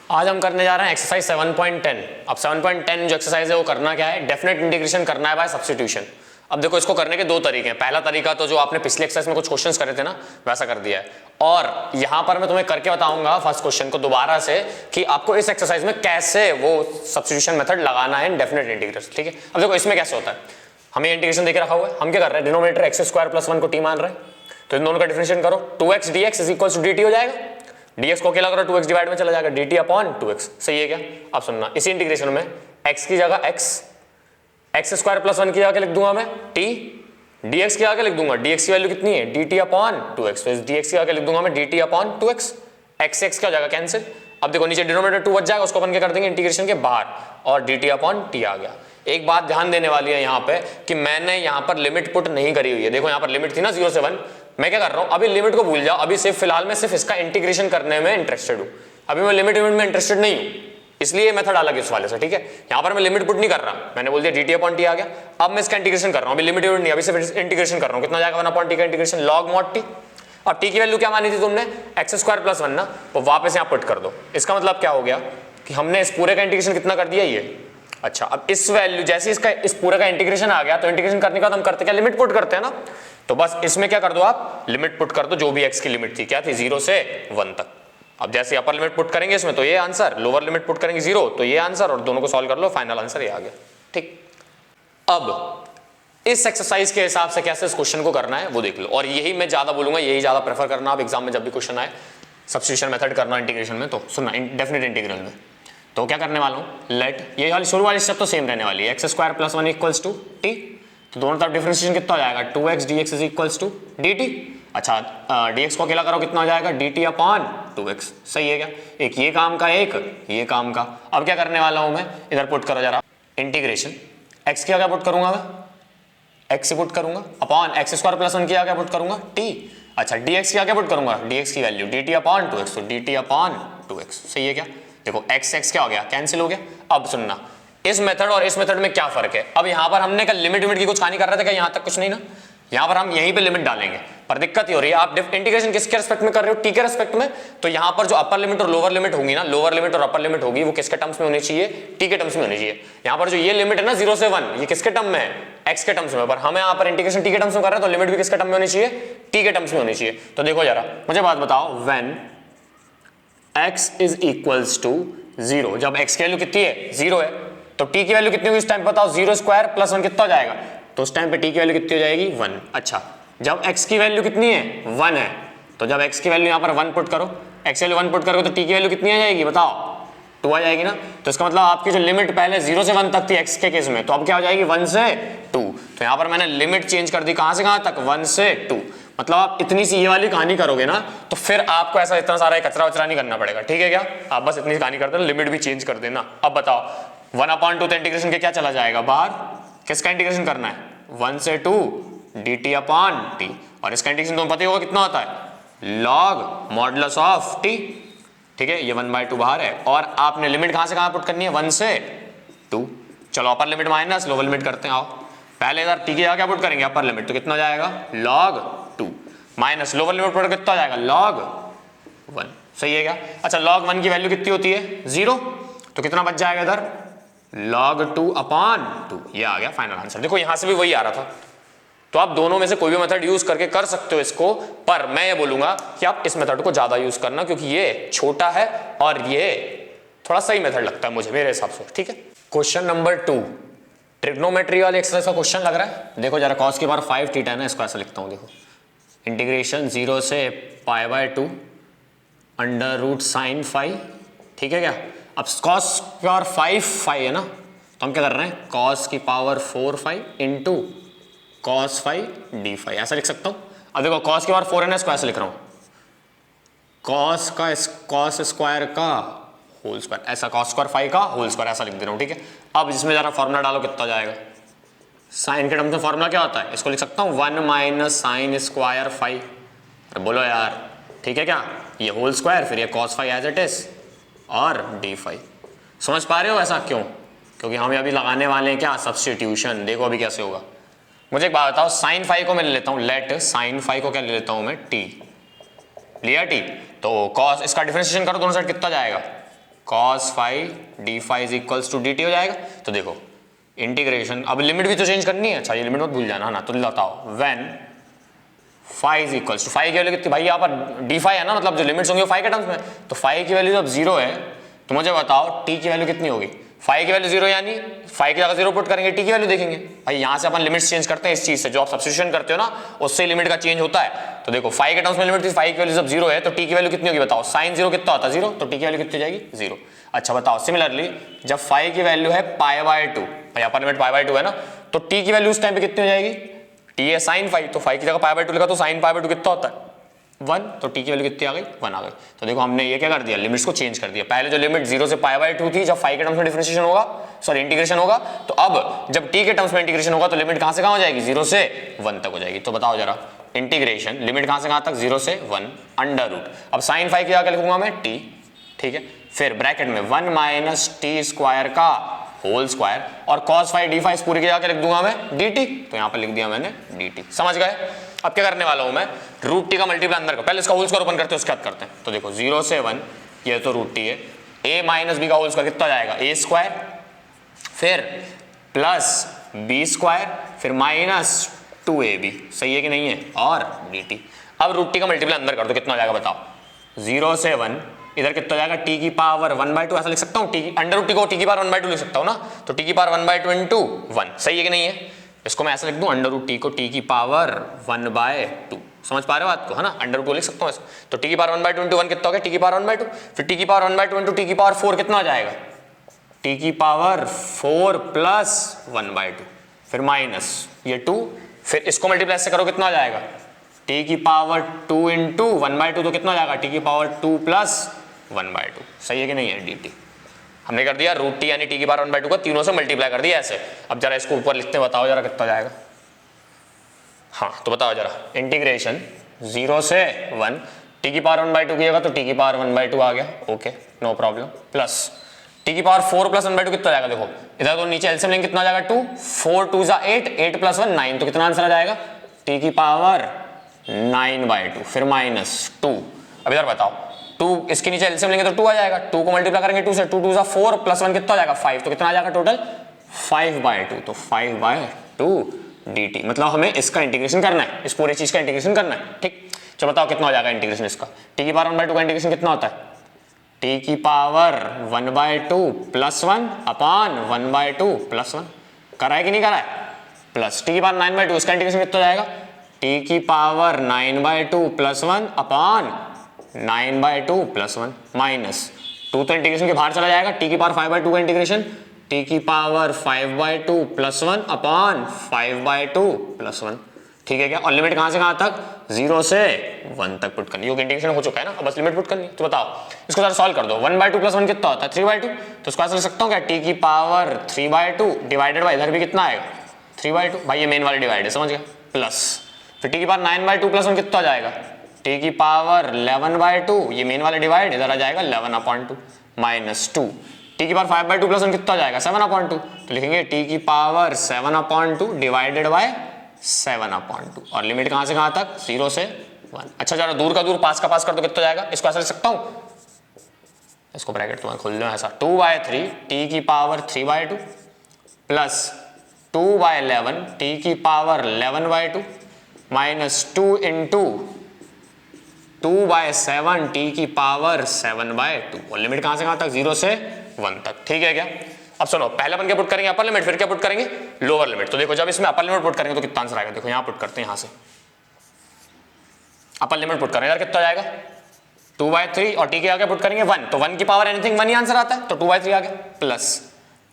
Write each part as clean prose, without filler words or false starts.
आज हम करने जा रहे हैं एक्सरसाइज 7.10। अब 7.10 जो एक्सरसाइज है वो करना क्या है, डेफिनेट इंटीग्रेशन करना है बाय सब्स्टिट्यूशन। अब देखो इसको करने के दो तरीके हैं। पहला तरीका तो जो आपने पिछले एक्सरसाइज में कुछ क्वेश्चंस करे थे ना वैसा कर दिया है, और यहां पर मैं तुम्हें करके बताऊंगा फर्स्ट क्वेश्चन को दोबारा से कि आपको इस एक्सरसाइज में कैसे वो सब्स्टिट्यूशन मेथड लगाना है इन डेफिनेट इंटीग्रेशन। ठीक है, अब देखो इसमें कैसे होता है, हमें इंटीग्रेशन देके रखा हुआ है, हम क्या कर रहे हैं, डिनोमिनेटर एक्स स्क्वायर प्लस 1 को टी मान रहे हैं, तो इन दोनों का डिफरेंशिएशन करो, 2x dx is equal to dt हो जाएगा, dx को अकेला करो 2x डिवाइड में चला जाएगा, dt अपॉन 2x। सही है क्या? अब सुनना, इसी इंटीग्रेशन में x की जगह x स्क्वायर प्लस 1 की जगह लिख दूंगा मैं t, dx की जगह लिख दूंगा dx की वैल्यू कितनी है, dt अपॉन 2x, तो इस dx की जगह लिख दूंगा मैं dt अपॉन 2x, x क्या हो जाएगा कैंसिल। अब देखो नीचे डिनोमिनेटर 2 बच जाएगा, उसको अपन क्या कर देंगे इंटीग्रेशन के बाहर, और dt अपॉन t आ गया। एक बात ध्यान देने वाली है यहाँ पे कि मैंने यहाँ पर लिमिट पुट नहीं करी हुई है। देखो यहाँ पर लिमिट थी ना 0 से 1, मैं क्या कर रहा हूँ, अभी लिमिट को भूल जाओ, अभी सिर्फ फिलहाल मैं सिर्फ इसका इंटीग्रेशन करने में इंटरेस्टेड हूँ, अभी मैं लिमिट में इंटरेस्टेड नहीं हूँ, इसलिए मेथड अलग है इस वाले से। ठीक है, यहाँ पर मैं लिमिट पुट नहीं कर रहा, मैंने बोल दिया dt अपॉन t आ गया। अब मैं इसका इंटीग्रेशन कर रहा हूँ, अभी लिमिट नहीं, अभी सिर्फ इंटीग्रेशन कर रहा हूँ, कितना जाएगा 1 अपॉन t का इंटीग्रेशन log mod t। अब t की वैल्यू क्या मानी थी तुमने, एक्स स्क्वायर प्लस 1 ना, तो वापस यहाँ पुट कर दो। इसका मतलब क्या हो गया कि हमने इस पूरे का इंटीग्रेशन कितना कर दिया ये। अच्छा, अब इस वैल्यू जैसे इसका इस पूरे का इंटीग्रेशन आ गया, तो इंटीग्रेशन करने के बाद हम करते क्या, लिमिट पुट करते हैं ना, तो बस इसमें क्या कर दो आप, लिमिट पुट कर दो, जो भी x की लिमिट थी क्या थी 0 से 1 तक। अब जैसे अपर लिमिट पुट करेंगे इसमें तो ये आंसर, लोअर लिमिट पुट करेंगे 0 तो ये आंसर, और दोनों को सॉल्व कर लो, फाइनल आंसर ये आ गया। ठीक, अब इस एक्सरसाइज के हिसाब से कैसे इस क्वेश्चन को करना है वो देख लो, और यही मैं ज्यादा बोलूंगा, यही ज्यादा प्रेफर करना आप एग्जाम में जब भी क्वेश्चन आए सब्स्टिट्यूशन मेथड करना इंटीग्रेशन में। तो सुनना, डेफिनेट इंटीग्रल में तो क्या करने वाला हूँ, लेट ये वाली शुरू वाली स्टेप तो सेम रहने वाली है, x square plus 1 equals to t, तो दोनों तरफ डिफरेंशिएशन कितना हो जाएगा, 2x dx is equals to dt। अच्छा, dx को अकेला करो कितना हो जाएगा, dt अपॉन 2x। सही है क्या, एक ये काम का एक ये काम का। अब क्या करने वाला हूं मैं, इधर पुट करो जरा इंटीग्रेशन, x की जगह पुट करूंगा मैं, x से पुट करूंगा अपॉन एक्स स्क्वायर प्लस 1 की जगह पुट करूंगा t। अच्छा, dx की जगह पुट करूंगा, dx की वैल्यू dt अपॉन 2x, तो dt अपॉन 2x। सही है क्या, देखो x क्या हो गया, कैंसिल हो गया। अब सुनना, इस मेथड और इस मेथड में क्या फर्क है। अब यहाँ पर हमने कल लिमिट की कुछ कहानी कर रहे थे क्या, यहाँ तक कुछ नहीं ना, यहाँ पर हम यहीं पे लिमिट डालेंगे, पर दिक्कत ही हो रही है, आप इंटीग्रेशन किसके रिस्पेक्ट में कर रहे हो, टी के रिस्पेक्ट में, तो यहाँ पर जो अपर लिमिट और लोअर लिमिट होगी ना, लोअर लिमिट और अपर लिमिट होगी वो किसके टर्म्स में होनी चाहिए, टी के टर्म्स में होनी चाहिए। यहाँ पर जो ये लिमिट है ना 0 से 1, ये किसके टर्म में है, एक्स के टर्म्स में, पर हमें यहाँ पर इंटीग्रेशन टी के टर्म्स में कर रहे हैं, तो लिमिट भी किसके टर्म में होनी चाहिए, टी के टर्म्स में होनी चाहिए। तो देखो जरा मुझे बात बताओ, when x is equals to 0, जब x की वैल्यू कितनी है 0 है, तो t की वैल्यू कितनी होगी इस टाइम बताओ, 0 स्क्वायर प्लस 1 कितना हो जाएगा, तो उस टाइम पे t की वैल्यू कितनी हो जाएगी 1। अच्छा, जब x की वैल्यू कितनी है 1 है, तो जब x की वैल्यू यहाँ पर 1 पुट करो, x वैल्यू 1 पुट करोगे तो t की वैल्यू कितनी आ जाएगी बताओ, 2 आ जाएगी ना। तो इसका मतलब आपकी जो लिमिट पहले 0 से 1 तक थी x के केस में, तो अब क्या हो जाएगी 1 से 2। तो यहाँ पर मैंने लिमिट चेंज कर दी, कहाँ से कहाँ तक, 1 से 2। मतलब आप इतनी सी ये वाली कहानी करोगे ना, तो फिर आपको ऐसा इतना सारा कचरा वचरा नहीं करना पड़ेगा। ठीक है क्या, आप बस इतनी कहानी करते हैं, लिमिट भी चेंज कर देना। अब बताओ 1 अपॉन 2 तो इंटीग्रेशन के क्या चला जाएगा बाहर, किसका इंटीग्रेशन करना है, 1 से 2 dt अपॉन t, और इसका इंटीग्रेशन तुम्हें पता ही होगा कितना होता है, log मॉडुलस ऑफ t। ठीक है, ये 1/2 बाहर है, और आपने लिमिट कहां से कहां पुट करनी है, 1 से 2। चलो upper limit minus lower limit करते हैं, आओ पहले इधर t की जगह क्या पुट करेंगे, अपर लिमिट, तो कितना हो जाएगा log 2 minus lower limit put कितना हो जाएगा log 1। सही है क्या। अच्छा, log 1 की वैल्यू कितनी होती है 0, तो कितना बच जाएगा इधर log 2 अपॉन 2, ये आ गया फाइनल आंसर। देखो यहां से भी वही आ रहा था, तो आप दोनों में से कोई भी मेथड यूज करके कर सकते हो इसको, पर मैं ये बोलूंगा कि आप इस मेथड को ज्यादा यूज करना, क्योंकि ये छोटा है और ये थोड़ा सही मेथड लगता है मुझे, मेरे हिसाब से। ठीक है, क्वेश्चन नंबर 2 ट्रिग्नोमेट्री वाले एक्सरसाइज का क्वेश्चन लग रहा है। देखो जरा cos की पावर 5 थीटा है ना, इसको ऐसा लिखता हूं, देखो इंटीग्रेशन 0 से π/2 अंडर रूट साइन फाई। ठीक है क्या, अब cos की पावर 5 है ना, तो हम क्या कर रहे हैं, cos की power 4 phi into cos 5 d phi, ऐसा लिख सकता हूं। अब देखो cos की पावर 4 है ना, इसको ऐसा लिख रहा हूं, cos स्क्वायर का होल स्क्वायर, ऐसा cos स्क्वायर 5 का होल स्क्वायर, ऐसा लिख दे रहा हूं। ठीक है, अब इसमें जरा फॉर्मूला डालो, कितना जाएगा, साइन के टर्म्स में फॉर्मूला क्या होता है, इसको लिख सकता हूं 1 माइनस साइन स्क्वायर 5। अरे बोलो यार, ठीक है क्या, ये होल स्क्वायर, फिर ये cos 5 एज इट इज, और d फाई। समझ पा रहे हो ऐसा क्यों, क्योंकि हम अभी लगाने वाले हैं क्या, सब्स्टिट्यूशन। देखो अभी कैसे होगा, मुझे एक बात बताओ, साइन 5 को मैं ले लेता हूं, लेट साइन 5 को क्या ले लेता हूं मैं, t लिया t, तो cos इसका डिफरेंशिएशन करो दोनों साइड, कितना जाएगा cos phi d phi is equals to d t हो जाएगा। तो देखो इंटीग्रेशन, अब लिमिट भी तो चेंज करनी है, अच्छा ये लिमिट मत भूल जाना ना। तो बताओ when phi is equals to, phi की वैल्यू कितनी भाई, यहाँ पर डी फाई है ना, मतलब जो लिमिट्स होंगे वो फाई के टर्म्स में, तो फाई की वैल्यू जब जीरो है तो मुझे बताओ टी की वैल्यू कितनी होगी। फाई की वैल्यू जीरो यानी फाई की जगह जीरो पुट करेंगे, टी की वैल्यू देखेंगे। भाई यहाँ से अपन लिमिट्स चेंज करते हैं इस चीज से, जो आप सब्स्टिट्यूशन करते हो ना उससे लिमिट का चेंज होता है। तो देखो फाई के टर्म्स में लिमिट थी, फाई की वैल्यू जब जीरो है तो टी की वैल्यू कितनी होगी बताओ, साइन जीरो कितना होता है जीरो, तो टी की वैल्यू कितनी हो जाएगी जीरो। अच्छा बताओ सिमिलरली जब फाई की वैल्यू है पाई बाय टू, भाई upper limit pi by two है ना, तो टी की वैल्यू उस टाइम पे कितनी हो जाएगी, टी है साइन फाई, तो फाई की जगह पाई बाय टू लिखा तो साइन पाई बाय टू कितना होता है 1, तो टी की वैल्यू कितनी आ गई 1 आ गई। तो देखो हमने ये क्या कर दिया, लिमिट्स को चेंज कर दिया। पहले जो लिमिट 0 से पाई बाय 2 थी, जब फाई के टर्म्स में डिफरेंशिएशन होगा, सॉरी इंटीग्रेशन होगा, तो अब जब टी के टर्म्स में इंटीग्रेशन होगा तो लिमिट कहां से कहां हो जाएगी, 0 से 1 तक हो जाएगी। तो बताओ जरा इंटीग्रेशन लिमिट कहां से कहां तक, 0 से 1 अंडर रूट, अब साइन फाई की जगह लिखूंगा मैं टी, ठीक है, फिर ब्रैकेट में 1 माइनस टी स्क्वायर का होल स्क्वायर, और cos फाई डी फाई इस पूरी की जगह लिख दूंगा मैं डी टी, तो यहां पर लिख दिया मैंने डी टी। समझ गए। अब क्या करने वाला हूं मैं, रूट टी का मल्टीप्लाई अंदर का, पहले इसका होल स्क्वायर ओपन करते हैं उसके बाद करते हैं। तो देखो 0 से 1 ये तो रूट टी है, a माइनस बी का होल स्क्वायर कितना जाएगा a स्क्वायर, फिर प्लस बी स्क्वायर, फिर माइनस 2ab, सही है कि नहीं है, और dt। अब रूट टी का मल्टीप्लाई अंदर कर दो, कितना हो जाएगा बताओ, 0 से 1 इधर कितना हो जाएगा t की पावर 1/2, ऐसा लिख सकता हूँ, टी अंडर रूट टी को t की पावर 1/2 लिख सकता हूँ ना, तो t की पावर 1/2 इंटू 1, सही है कि नहीं है। इसको मैं ऐसा लिख दूं अंडर रूट टी को t की पावर 1/2, समझ पा रहे हो बात को, है ना, अंडर रूट को लिख सकता हूँ ऐसे, तो t की पावर 1/2 इंटू 1 कितना हो गया, t की पावर 1/2, फिर t की पावर 1/2 इंटू t की पावर 4 कितना हो जाएगा, t की पावर 4 प्लस 1/2, फिर माइनस ये 2, फिर इसको मल्टीप्लाई से करो कितना हो जाएगा, t की पावर 2 इंटू 1/2, तो कितना हो जाएगा t की पावर 2 प्लस 1/2, सही है कि नहीं है dt। हमने कर दिया रूट टी यानी टी की पावर 1/2 का तीनों से मल्टीप्लाई कर दिया ऐसे। अब जरा इसको ऊपर लिखते हैं, बताओ जरा कितना जाएगा। हाँ तो बताओ जरा इंटीग्रेशन 0 से 1 टी की पावर 1/2 की जगह तो टी की पावर 1/2 आ गया, okay no problem, plus t की पावर 4 प्लस 1/2 कितना जाएगा, देखो इधर तो नीचे एलसीएम लेंगे कितना जाएगा 2, 4 2 जा 8, 8 प्लस 1 9, तो कितना आंसर आ जाएगा टी की पावर 9/2, फिर माइनस 2। अब इधर बताओ 2 इसके नीचे एलसीएम लेंगे तो 2 आ जाएगा, 2 को मल्टीप्लाई करेंगे 2 से, 2 2 4 प्लस 1 कितना हो जाएगा 5, तो कितना आ जाएगा टोटल 5/2, तो 5/2 dt। मतलब हमें इसका इंटीग्रेशन करना है, इस पूरी चीज का इंटीग्रेशन करना है, ठीक। चलो बताओ कितना हो जाएगा इंटीग्रेशन इसका, t की पावर 1/2 का इंटीग्रेशन कितना होता है, t की पावर 1/2 प्लस 1 अपॉन 1/2 प्लस 1, करा है कि नहीं करा है, प्लस t की पावर 9/2 इसका इंटीग्रेशन कितना हो जाएगा, t की power 9/2 plus 1 upon 9/2 plus 1 minus 2, तो इंटीग्रेशन के बाहर चला जाएगा, t की पावर 5/2 का इंटीग्रेशन t की पावर 5/2 प्लस 1 अपॉन 5/2 प्लस 1, ठीक है क्या। और लिमिट कहां से कहां तक, 0 से 1 तक पुट करनी, क्योंकि इंटीग्रेशन हो चुका है ना, अब बस लिमिट पुट करनी है। तो बताओ इसको जरा सॉल्व कर दो, 1/2 प्लस 1 कितना होता है 3/2, तो इसको ऐसा लिख सकता हूँ क्या, t की पावर 3/2 डिवाइडेड बाय इधर भी कितना आएगा 3/2, भाई ये मेन वाली डिवाइड है समझ गया, प्लस फिर t की पावर 9/2 प्लस 1 कितना हो जाएगा, t की पावर 11/2, ये मेन वाला डिवाइड इधर आ जाएगा 11/2 माइनस 2, t की पावर 5/2 प्लस 1 कितना हो जाएगा 7/2, तो लिखेंगे t की पावर 7/2 डिवाइडेड बाय 7/2, और लिमिट कहां से कहां तक 0 से 1। अच्छा जरा दूर का दूर पास का पास कर दो, कितना जाएगा, इसको ऐसा लिख सकता हूं, इसको ब्रैकेट तुम्हें खोल दो ऐसा, 2/3 t की पावर 3/2 प्लस 2/11 t की पावर 11/2 माइनस 2 इंटू 2/7 t की पावर 7/2, और लिमिट कहां से कहां तक 0 से 1 तक, ठीक है क्या। अब सुनो पहले अपन क्या पुट करेंगे अपर लिमिट, फिर क्या पुट करेंगे लोअर लिमिट। तो देखो जब इसमें अपर लिमिट पुट करेंगे तो कितना आंसर आएगा, देखो यहां पुट करते हैं, यहां से अपर लिमिट पुट करेंगे यार कितना जाएगा 2/3, और t के आगे पुट करेंगे 1, तो 1 की पावर एनीथिंग 1 ही आंसर आता है, तो 2/3 आ गया, प्लस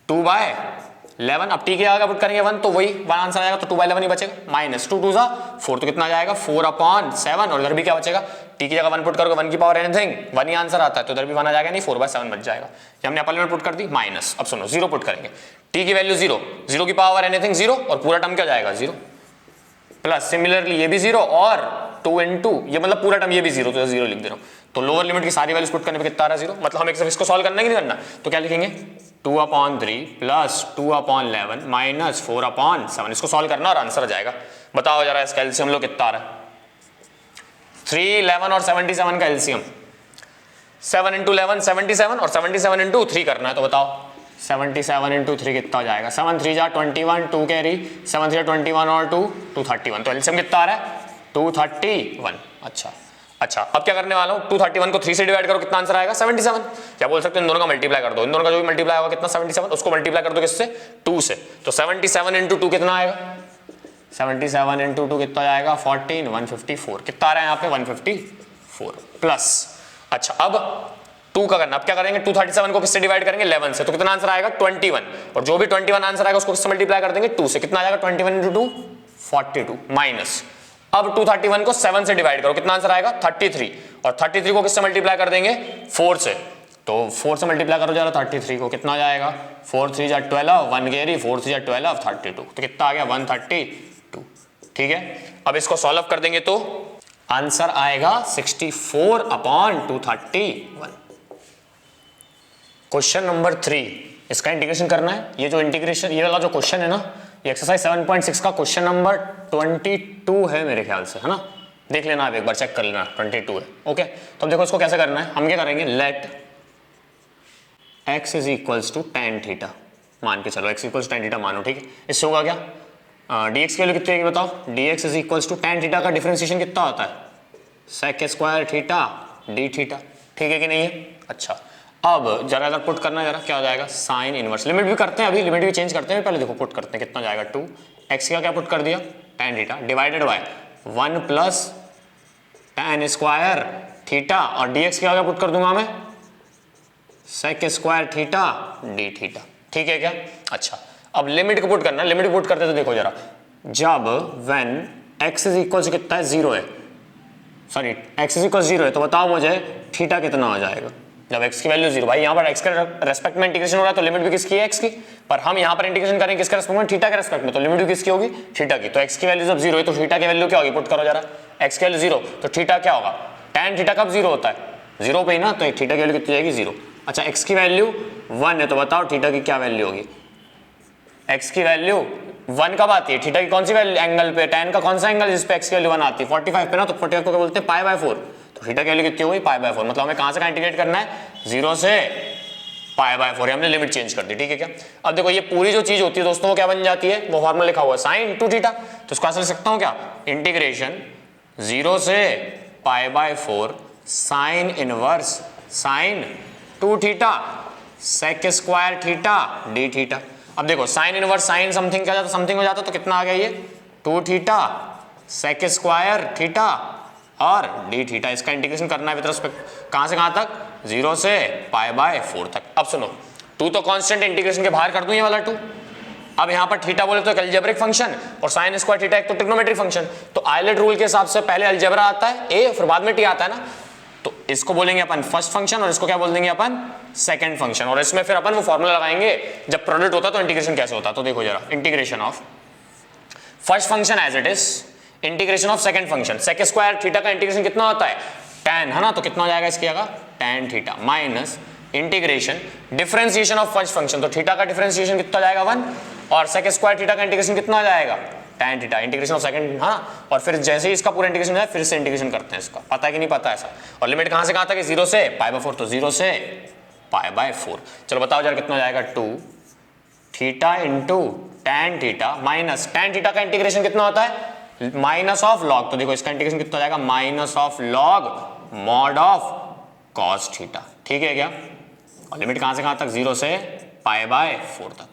2/11, अब t के आगे पुट करेंगे 1 तो वही 1 आंसर आएगा, तो 2/11 ही बचेगा, माइनस 2 2 जा 4, तो कितना आ जाएगा 4/7, और इधर भी क्या बचेगा, t की जगह 1 पुट करोगे 1 की पावर एनीथिंग 1 ही आंसर आता है, तो इधर भी 1 आ जाएगा, नहीं 4/7 बच जाएगा। ये हमने अपर लिमिट पुट कर दी, माइनस अब सुनो 0 पुट करेंगे, t की वैल्यू 0, 0 की पावर एनीथिंग 0, और पूरा टर्म क्या जाएगा 0, प्लस सिमिलरली ये भी 0 और 2 इंटू ये मतलब पूरा टर्म ये भी 0, तो 0 लिख दे रहा हूं, तो लोअर लिमिट की सारी वैल्यूज पुट करने पे कितना आ रहा है 0, मतलब हमें सिर्फ इसको सॉल्व करना है कि नहीं करना, तो क्या लिखेंगे 2/3 प्लस 2/11 माइनस 4/7, इसको सॉल्व करना और आंसर आ जाएगा। बताओ जरा इसका एलसीएम लो कितना आ रहा है, 3 11 और 77 का एलसीएम 7 इंटू 11 77 और 77 इंटू 3 करना है, तो बताओ 77 इंटू 3 कितना हो जाएगा? 7 3 जा 21, 2 कैरी, 7 3 21 और 2 231, तो एलसीएम कितना आ रहा है? 231। अच्छा अब क्या करने वाला हूँ, 231 को 3 से डिवाइड करो, कितना आंसर आएगा? 77। क्या बोल सकते हो, इन दोनों का मल्टीप्लाई कर दो, इन दोनों का जो भी मल्टीप्लाई होगा कितना 77, उसको मल्टीप्लाई कर दो किससे? 2 से, तो 77 इंटू 2 कितना आएगा? 77 इंटू 2 कितना जाएगा? 14, 154 कितना आ रहा है यहाँ पे? 154 प्लस। अच्छा अब 2 का करना, अब क्या करेंगे? 237 को किससे डिवाइड करेंगे? 11 से, तो कितना आंसर आएगा? 21, और जो भी 21 आंसर आएगा उसको किससे मल्टीप्लाई कर देंगे? 2 से, कितना आ जाएगा? 21 इंटू 2 42 माइनस, अब 231 को 7 से डिवाइड करो, कितना आंसर आएगा? 33, और 33 को किससे मल्टीप्लाई कर देंगे? 4 से, तो 4 से मल्टीप्लाई करो जरा 33 को, कितना जाएगा? 4 3 जा 12, 1 कैरी, 4 3 जा 12, 32, तो कितना आ गया? 132। ठीक है, अब इसको सॉल्व कर देंगे तो आंसर आएगा 64/231। क्वेश्चन नंबर 3, इसका इंटीग्रेशन करना है। ये जो इंटीग्रेशन, ये वाला जो क्वेश्चन है ना, ये एक्सरसाइज 7.6 का क्वेश्चन नंबर 22 है मेरे ख्याल से, है ना? देख लेना आप एक बार, चेक कर लेना, 22 है। ओके, तो अब देखो इसको कैसे करना है। हम क्या करेंगे, let x is equals to tan theta मान के चलो, x इक्वल्स tan थीटा मानो, ठीक है? इससे होगा क्या? dx की वैल्यू कितनी आएगी बताओ? dx is equals to tan theta का डिफरेंशिएशन कितना होता है? sec square theta d theta, ठीक है कि नहीं है? अच्छा अब जरा इधर पुट करना, जरा क्या हो जाएगा? साइन इनवर्स, लिमिट भी करते हैं, अभी लिमिट भी चेंज करते हैं, पहले देखो पुट करते हैं, कितना जाएगा? 2 x का क्या पुट कर दिया? tan theta divided by 1 plus tan square theta, और dx का क्या पुट कर दूंगा मैं? sec square theta d theta, ठीक है क्या? अच्छा अब लिमिट को पुट करना, लिमिट पुट करते तो देखो जरा, जब when x is equal to कितना है? 0 है, सॉरी x इज इक्वल 0 है, तो बताओ मुझे थीटा कितना हो जाएगा जब x की वैल्यू 0? भाई यहाँ पर x के रेस्पेक्ट में इंटीग्रेशन हो रहा है, तो लिमिट भी किसकी है? x की, पर हम यहाँ पर इंटीग्रेशन करेंगे किसके रेस्पेक्ट में? थीटा के रेस्पेक्ट में, तो लिमिट भी किसकी होगी? थीटा की। तो x की वैल्यू जब 0 है तो थीटा की वैल्यू क्या होगी? पुट करो जरा, x की वैल्यू 0, तो थीटा क्या होगा? tan थीटा कब 0 होता है? 0 पे ही ना, तो थीटा की वैल्यू कितनी जाएगी? 0। अच्छा x की वैल्यू 1 है, तो बताओ थीटा की क्या वैल्यू होगी? x की वैल्यू 1 कब आती है? थीटा की कौन सी वैल्यू एंगल पे? tan का कौन सा एंगल जिस पे x की वैल्यू 1 आती है? 45 पे ना, तो 45 को क्या बोलते हैं? π/4, तो थीटा की वैल्यू कितनी होगी? π/4, मतलब हमें कहां से कहां इंटीग्रेट करना है? 0 से π/4, हमने लिमिट चेंज कर दी, ठीक है क्या? अब देखो ये पूरी जो चीज होती है दोस्तों वो क्या बन जाती है? वो फॉर्मूला लिखा हुआ है sin टू थीटा, तो इसको ऐसे लिख सकता हूं क्या? इंटीग्रेशन 0 से π/4 sine inverse sin two theta sec square theta d theta. अब देखो साइन इनवर्स साइन समथिंग क्या जाता, समथिंग हो जाता, तो कितना आ गया ये? 2 थीटा sec स्क्वायर थीटा और d थीटा। इसका इंटीग्रेशन करना है विद रिस्पेक्ट कहां से कहां तक? 0 से π/4 तक। अब सुनो, 2 तो कांस्टेंट, इंटीग्रेशन के बाहर कर दूं ये वाला 2। अब यहाँ पर थीटा बोले तो एक अलजेब्रिक फंक्शन, और साइन स्क्वायर थीटा एक तो ट्रिग्नोमेट्रिक फंक्शन, तो आयलेट रूल के हिसाब से पहले अलजेब्रा आता है a, फिर बाद में t आता है ना, तो इसको बोलेंगे अपन फर्स्ट फंक्शन और इसको क्या बोल देंगे अपन? सेकंड फंक्शन, और इसमें फिर अपन वो फॉर्मूला लगाएंगे जब प्रोडक्ट होता तो इंटीग्रेशन कैसे होता। तो देखो जरा, integration of first function as it is, integration of second function, sec square theta का इंटीग्रेशन कितना होता है? tan, है ना, तो कितना हो जाएगा इसकी जगह? tan theta minus integration differentiation of first function, तो थीटा का डिफरेंशिएशन कितना जाएगा? 1, और sec स्क्वायर थीटा का इंटीग्रेशन कितना हो जाएगा? tan theta, integration of second, हाँ, और फिर जैसे ही इसका पूरा इंटीग्रेशन हो जाए फिर से इंटीग्रेशन करते हैं इसका, पता है कि नहीं पता ऐसा? और लिमिट कहां से कहां तक है? 0 से π/4, तो 0 से π/4। चलो बताओ जरा कितना हो जाएगा? 2 theta into tan theta minus tan theta का इंटीग्रेशन कितना होता है? माइनस ऑफ लॉग, तो देखो इसका इंटीग्रेशन कितना हो जाएगा? Minus of log mod of cos theta, ठीक है क्या? और लिमिट कहां से कहां तक? 0 से π/4 तक।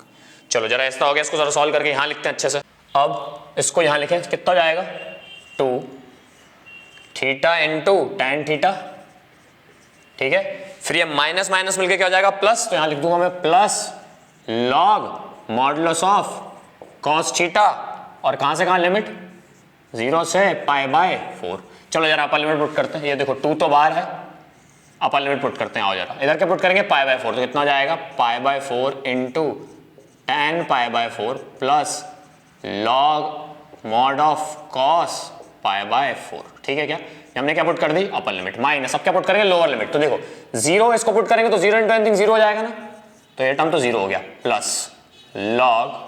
चलो जरा ऐसा हो गया, इसको जरा सॉल्व करके यहां लिखते हैं अच्छे से। अब इसको यहां लिखें, कितना हो जाएगा? 2 थीटा इंटू tan थीटा, ठीक है? फिर ये माइनस माइनस मिलके क्या हो जाएगा? प्लस, तो यहां लिख दूंगा मैं plus log modulus of cos theta, और कहां से कहां लिमिट? 0 से π/4। चलो जरा अपर लिमिट पुट करते हैं, ये देखो 2 तो बाहर है, अपर लिमिट पुट करते हैं, आओ जरा इधर क्या पुट करेंगे? π/4, तो कितना हो जाएगा? π/4 into tan π/4 plus log mod of cos π/4, ठीक है क्या? हमने क्या पुट कर दी? अपर लिमिट माइनस, अब क्या पुट करेंगे? लोअर लिमिट, तो देखो 0 इसको पुट करेंगे तो 0 इंटू एनीथिंग 0 हो जाएगा ना, तो ये टर्म तो 0 हो गया, plus log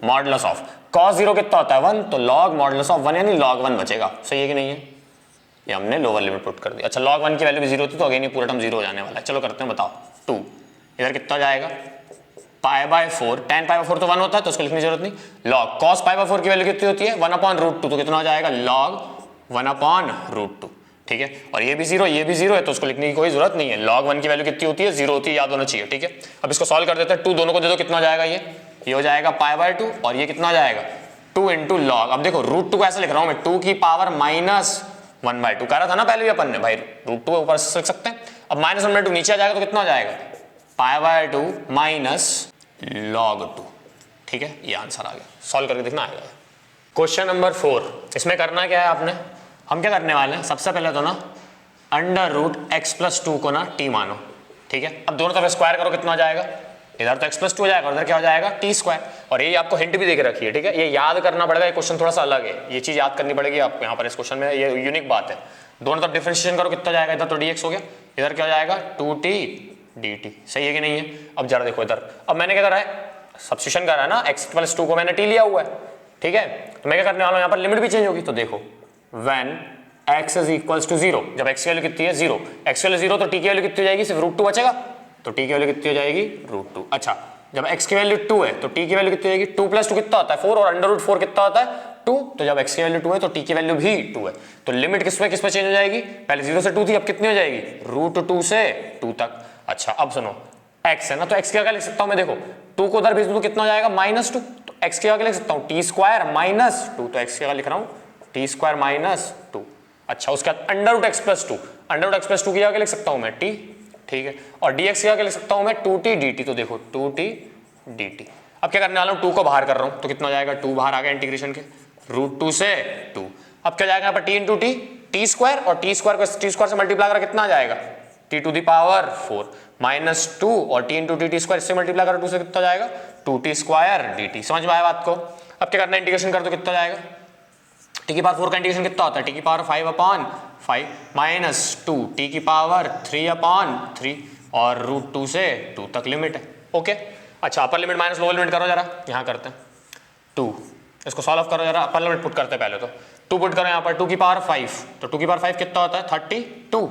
modulus of cos 0 कितना होता है? 1, तो log मॉडुलस ऑफ 1 यानी log 1 बचेगा, सही है कि नहीं है? ये हमने लोअर लिमिट पुट कर दिया। अच्छा log 1 की वैल्यू भी 0 थी तो अगेन ये पूरा टर्म 0 हो जाने वाला है। चलो करते हैं, बताओ 2 इधर कितना जाएगा π/4, tan π/4 तो 1 होता है तो उसको लिखने की जरूरत नहीं। log cos π/4 की वैल्यू कितनी होती है 1/√2 तो कितना हो जाएगा log 1/√2। ठीक है, और ये भी 0 है तो उसको लिखने की कोई जरूरत नहीं है। log 1 की वैल्यू कितनी होती है 0 होती है, याद होना चाहिए। ठीक है, अब इसको सॉल्व कर देते हैं। 2 दोनों को दे दो, कितना हो जाएगा ये हो जाएगा π/2 और ये कितना हो जाएगा 2 × log। अब देखो √2 को ऐसे लिख रहा हूं मैं 2 की पावर -1/2 कह रहा था ना पहले भी अपन ने भाई, √2 ऊपर से लिख सकते हैं। अब -1/2 नीचे आ जाएगा तो कितना हो जाएगा π/2 log 2। ठीक है, ये आंसर आ गया, सॉल्व करके देखना आएगा। क्वेश्चन नंबर 4, इसमें करना क्या है आपने, हम क्या करने वाले हैं सबसे पहले तो ना √x+2 को ना t मानो। ठीक है, अब दोनों तरफ स्क्वायर करो, कितना हो जाएगा इधर तो x+2 हो जाएगा और इधर क्या हो जाएगा t²। और ये आपको हिंट भी देके रखी है। ठीक है, ये याद करना पड़ेगा, ये क्वेश्चन थोड़ा सा अलग है, ये चीज याद करनी पड़ेगी आपको यहाँ पर इस क्वेश्चन में, ये यूनिक बात है। दोनों तरफ डिफरेंशिएशन करो, कितना जाएगा इधर तो dx हो गया, इधर क्या हो जाएगा 2t dt। सही है कि नहीं है? अब जरा देखो इधर, अब मैंने क्या करा है सब्स्टिट्यूशन करा है ना, x+2 को मैंने t लिया हुआ है। ठीक है, तो मैं क्या करने वाला हूँ यहाँ पर लिमिट भी चेंज होगी। तो देखो when x is equals to 0, जब x की वैल्यू कितनी है 0, x की वैल्यू 0 तो t की वैल्यू कितनी हो जाएगी, सिर्फ √2 बचेगा तो t की वैल्यू कितनी हो जाएगी √2। अच्छा, जब x की वैल्यू 2 है तो t की वैल्यू कितनी हो जाएगी 2 + 2 कितना होता है 4 और √4 कितना होता है 2, तो जब x की वैल्यू 2 है तो t की वैल्यू भी 2 है। तो लिमिट किस पे चेंज हो जाएगी, पहले 0 से 2 थी, अब कितनी हो जाएगी √2 से 2 तक। अच्छा, अब सुनो x है ना, तो x की जगह लिख सकता हूं मैं, देखो 2 को उधर भेज दूं तो कितना हो जाएगा -2, तो x की जगह लिख सकता हूं t² -2, तो x की जगह लिख रहा हूं t² -2। अच्छा, उसके बाद √x+2, √x+2 की जगह लिख सकता हूं मैं t। ठीक है, और dx की जगह लिख सकता हूं मैं 2t dt, तो देखो 2t dt। अब क्या करने वाला हूं, 2 को बाहर कर रहा हूं तो कितना हो जाएगा 2 बाहर आ गया इंटीग्रेशन के, √2 से 2। अब क्या जाएगा यहाँ पर t × t² और t² को t² से मल्टीप्लाई करा कितना आ जाएगा t⁴ -2 और t × t² इससे मल्टीप्लाई करा 2 से कितना जाएगा 2t² dt। समझ में आया बात को? अब क्या करना है, इंटीग्रेशन कर दो, कितना जाएगा t⁴ का इंटीग्रेशन कितना होता है t⁵/5 -2 t⁵3/3 और √2 से 2 तक लिमिट है। ओके, अच्छा upper limit minus lower limit करो जरा, यहाँ करते हैं 2, इसको सॉल्व करो जरा, अपर लिमिट पुट करते हैं पहले तो 2 पुट करो यहाँ पर 2⁵, तो 2⁵ कितना होता है 32,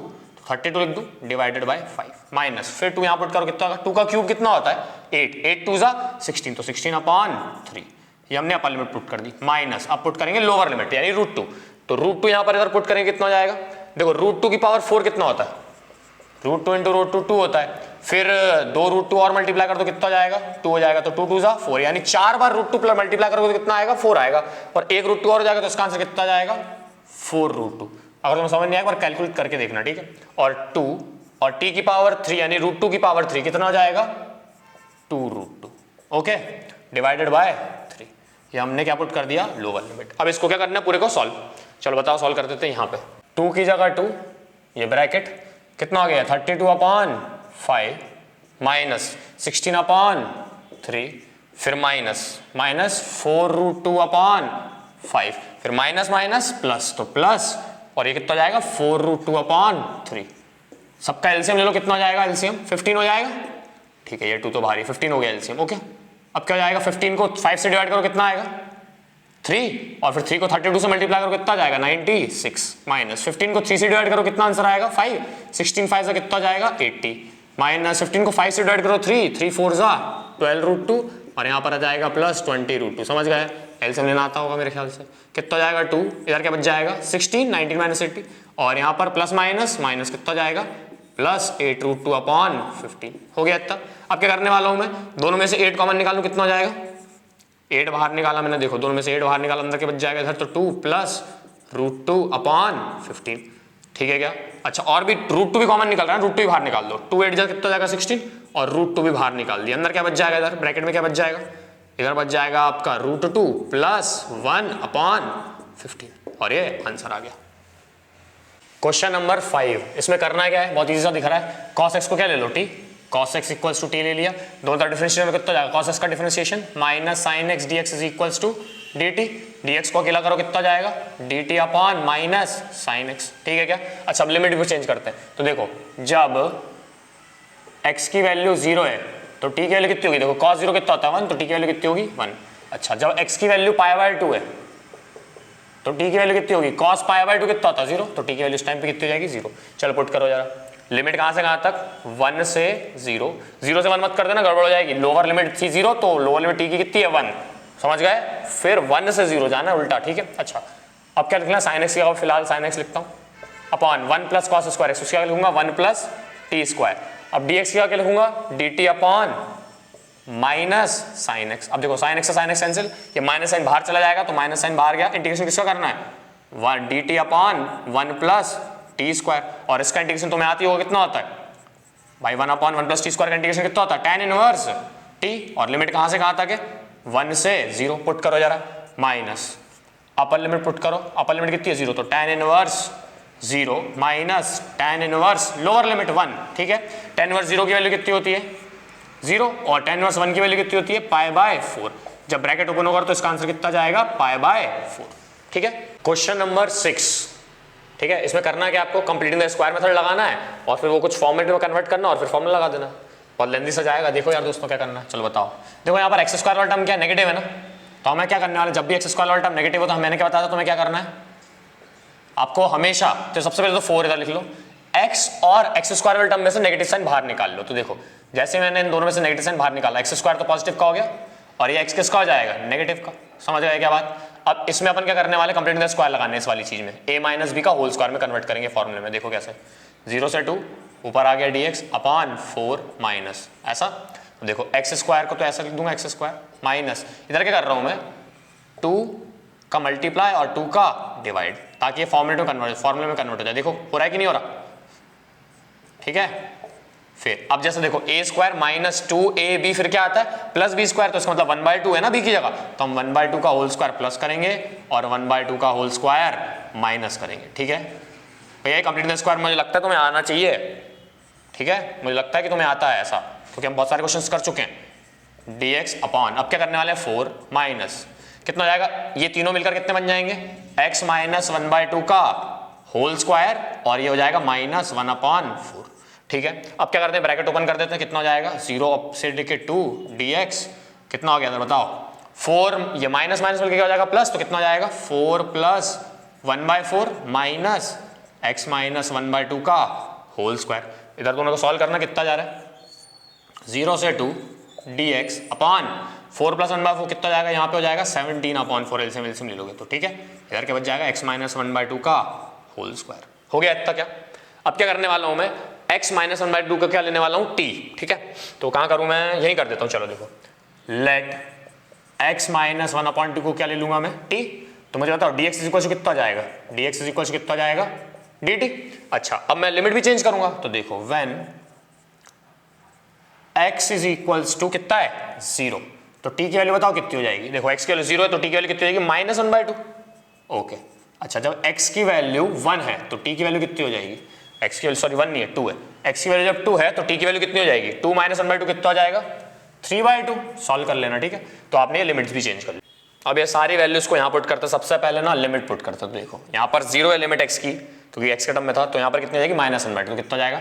32 लिख दूं डिवाइडेड बाय 5 माइनस, फिर 2 यहाँ पुट करो कितना होगा, 2 का क्यूब कितना होता है 8, 8 2 16, तो 16/3, ये हमने अपर लिमिट पुट कर दी, माइनस अब पुट करेंगे लोअर लिमिट यानी √2, तो √2 यहाँ पर इधर पुट करेंगे कितना हो जाएगा, देखो √2⁴ कितना होता है √2 × √2 होता है, फिर 2 √2 और मल्टीप्लाई कर दो कितना हो जाएगा 2 हो जाएगा, तो 2 2 4, यानी 4 बार √2 प्लस मल्टीप्लाई करोगे तो कितना आएगा 4 आएगा, और एक √2 और हो जाएगा तो इसका आंसर कितना जाएगा 4√2। अगर तुम्हें समझ नहीं आएगा एक बार कैलकुलेट करके देखना। ठीक है, और 2 और t⁵ यानी √2⁵ कितना हो जाएगा 2√2। ओके, डिवाइडेड बाय 3, ये हमने क्या पुट कर दिया लोअर लिमिट। अब इसको क्या करना है पूरे को सॉल्व, चलो बताओ सॉल्व कर देते हैं। यहाँ पे 2 की जगह 2, ये ब्रैकेट कितना हो गया 32/5 माइनस 16/3, फिर माइनस 4√2/5, फिर माइनस माइनस प्लस, तो प्लस, और ये कितना जाएगा 4√2/3। सबका एलसीएम ले लो, कितना हो जाएगा एलसीएम 15 हो जाएगा। ठीक है, ये 2 तो भारी, 15 हो गया एलसीएम। ओके, अब क्या हो जाएगा 15 को 5 से डिवाइड करो कितना आएगा 3, और फिर 3 को 32 से मल्टीप्लाई करो कितना जाएगा 96, माइनस 15 को 3 से डिवाइड करो कितना आंसर आएगा 5, 16 5 से कितना जाएगा 80, माइनस 15 को 5 से डिवाइड करो 3, 3 4 12√2, और यहाँ पर आ जाएगा प्लस 20√2। समझ गए, एलसीएम लेना आता होगा मेरे ख्याल से, कितना जाएगा 2, इधर क्या बच जाएगा 16, 19 - 80, और यहाँ पर प्लस माइनस माइनस कितना जाएगा प्लस 8√2/15 हो गया इतना। अब क्या करने वाला हूँ मैं, दोनों में से 8 कॉमन निकालूं कितना हो जाएगा 8 बाहर निकाला मैंने, देखो दोनों में से 8 बाहर निकाला, अंदर के बच जाएगा इधर तो 2 प्लस √2/15। ठीक है क्या? अच्छा, और भी √2 भी कॉमन निकल रहा है, √2 भी बाहर निकाल दो, 2 8 कितना जाएगा 16, और √2 भी बाहर निकाल दिया, अंदर क्या बच जाएगा इधर ब्रैकेट में क्या बच जाएगा, इधर बच जाएगा आपका √2 प्लस 1/15, और ये आंसर आ गया। क्वेश्चन नंबर 5, इसमें करना क्या है, बहुत इजी सा दिख रहा है, cos x को क्या ले लो t, cos x equals to t ले लिया, दोनों तरफ डिफरेंशिएशन में कितना जाएगा cos x का differentiation minus sin x dx is equals to dt, dx को अकेला करो कितना जाएगा dt upon minus sin x। ठीक है क्या? अच्छा, अब लिमिट भी चेंज करते हैं, तो देखो जब x की वैल्यू 0 है तो t की वैल्यू कितनी होगी, देखो cos 0 कितना होता है 1, तो t की वैल्यू कितनी होगी 1। अच्छा, जब x की वैल्यू π/2 है तो टी की वैल्यू कितनी होगी, cos पाई बाई 2 कितना होता है 0, तो टी की वैल्यू इस टाइम पे कितनी हो जाएगी 0। चलो पुट करो जरा, लिमिट कहाँ से कहाँ तक 1 से 0, 0 से 1 मत कर देना गड़बड़ हो जाएगी, लोअर लिमिट थी 0 तो लोअर लिमिट टी की कितनी है 1, समझ गए, फिर 1 से 0 जाना है उल्टा, ठीक है। अच्छा अब क्या लिखना, साइन एक्स की जगह फिलहाल साइन एक्स लिखता हूँ upon 1 plus cos square x, उसकी क्या लिखूंगा 1 प्लस टी स्क्वायर। अब डी एक्स की क्या लिखूंगा D T upon minus sine x. अब देखो साइन एक्स से साइन एक्स कैंसिल, ये माइनस साइन बाहर चला जाएगा तो माइनस साइन बाहर गया, इंटीग्रेशन किसका करना है 1 D T upon 1 plus T square, और इसका इंटीग्रेशन तुम्हें आती होगा कितना होता है भाई 1 अपॉन 1 प्लस टी स्क्वायर का इंटीग्रेशन कितना होता है tan इनवर्स टी, और लिमिट कहाँ से कहाँ तक है 1 से 0, पुट करो जरा माइनस अपर लिमिट पुट करो, अपर लिमिट कितनी है 0 तो tan inverse 0 minus tan inverse lower limit 1, ठीक है। tan इनवर्स 0 की वैल्यू कितनी होती है 0 और tan इनवर्स 1 की वैल्यू कितनी होती है पाई बाय 4, जब ब्रैकेट ओपन होगा तो इसका आंसर कितना जाएगा पाई बाय 4, ठीक है। क्वेश्चन नंबर 6, ठीक है, इसमें करना क्या आपको कंप्लीटिंग द स्क्वायर मेथड लगाना है और फिर वो कुछ फॉर्मेट में कन्वर्ट करना और फिर फॉर्मूला लगा देना, बहुत लेंथी सा जाएगा। देखो यार दोस्तों क्या करना है, चलो बताओ। देखो यहाँ पर एक्स स्क्वायर वाला टर्म क्या नेगेटिव है ना, तो हमें क्या करने वाले, जब भी एक्स स्क्वायर वाला टर्म नेगेटिव हो तो मैंने क्या बताया था तुम्हें क्या करना है, आपको हमेशा तो सबसे पहले तो 4 इधर लिख लो, x और एक्स स्क्वायर वाले टर्म में से नेगेटिव साइन बाहर निकाल लो। तो देखो जैसे मैंने इन दोनों में से नेगेटिव साइन बाहर निकाला, एक्स स्क्वायर तो पॉजिटिव का हो गया और ये एक्स किसका हो जाएगा नेगेटिव का, समझ गए क्या बात। अब इसमें अपन क्या करने वाले कंप्लीट द स्क्वायर लगाने इस वाली चीज में, a माइनस बी का होल स्क्वायर में कन्वर्ट करेंगे फॉर्मूले में। देखो कैसे 0 से 2 ऊपर आ गया dx अपॉन 4 माइनस ऐसा, तो देखो एक्स स्क्वायर को तो ऐसा लिख दूंगा एक्स स्क्वायर माइनस इधर क्या कर रहा हूं मैं 2 का मल्टीप्लाई और 2 का डिवाइड, ताकि ये फॉर्मूले में कन्वर्ट हो जाए। देखो हो रहा है कि नहीं हो रहा, ठीक है। फिर अब जैसे देखो a स्क्वायर माइनस 2ab फिर क्या आता है प्लस बी स्क्वायर, तो इसका मतलब 1/2 है ना b की जगह, तो हम 1/2 का होल स्क्वायर प्लस करेंगे और 1/2 का होल स्क्वायर माइनस करेंगे, ठीक है। भैया कंप्लीट द स्क्वायर मुझे लगता है तुम्हें आना चाहिए, ठीक है, मुझे लगता है कि तुम्हें आता है ऐसा, क्योंकि हम बहुत सारे क्वेश्चंस कर चुके हैं। dx अपॉन अब क्या करने वाले हैं 4 माइनस कितना हो जाएगा, ये तीनों मिलकर कितने बन जाएंगे x माइनस 1/2 का होल स्क्वायर और ये हो जाएगा माइनस 1/4, ठीक है। अब क्या करते हैं ब्रैकेट ओपन कर देते हैं, कितना हो जाएगा 0 से लेके 2 dx कितना हो गया था बताओ 4, ये माइनस माइनस मिलकर क्या हो जाएगा प्लस, तो कितना हो जाएगा 4 प्लस 1/4 माइनस x माइनस 1/2 का होल स्क्वायर। इधर दोनों को सॉल्व करना कितना जा रहा है 0 से 2 dx अपॉन 4 प्लस 1/4 कितना जाएगा, यहाँ पे हो जाएगा 17/4 एलसीएम ले लोगे तो, ठीक है। इधर क्या बच जाएगा x माइनस 1/2 का होल स्क्वायर, हो गया इतना क्या। अब क्या करने वाला हूँ मैं x माइनस 1/2 का क्या लेने वाला हूँ t, ठीक है। तो कहाँ करूँ मैं, यही कर देता हूँ, चलो देखो लेट x माइनस 1/2 को क्या ले लूंगा मैं t, तो मुझे बताओ dx इज इक्वल टू कितना जाएगा, dx इज इक्वल टू कितना जाएगा dt। अच्छा अब मैं लिमिट भी चेंज करूंगा, तो देखो when x is equals to कितना है 0, तो t की वैल्यू बताओ कितनी हो जाएगी, देखो x की वैल्यू 0 है तो t की वैल्यू कितनी हो जाएगी माइनस 1/2, ओके। अच्छा जब x की वैल्यू 1 है तो t की वैल्यू कितनी हो जाएगी, x की वैल्यू सॉरी 1 नहीं है 2 है, x की वैल्यू जब 2 है तो t की वैल्यू कितनी हो जाएगी 2 माइनस 1/2 कितना हो जाएगा 3/2, सॉल्व कर लेना, ठीक है। तो आपने ये लिमिट्स भी चेंज कर ली। अब ये सारी वैल्यूज को यहाँ पुट करते सबसे पहले ना लिमिट पुट करते, तो देखो यहाँ पर 0 है लिमिट x की, क्योंकि x के टर्म में था, तो यहाँ पर कितनी जाएगी माइनस 1/2, तो कितना जाएगा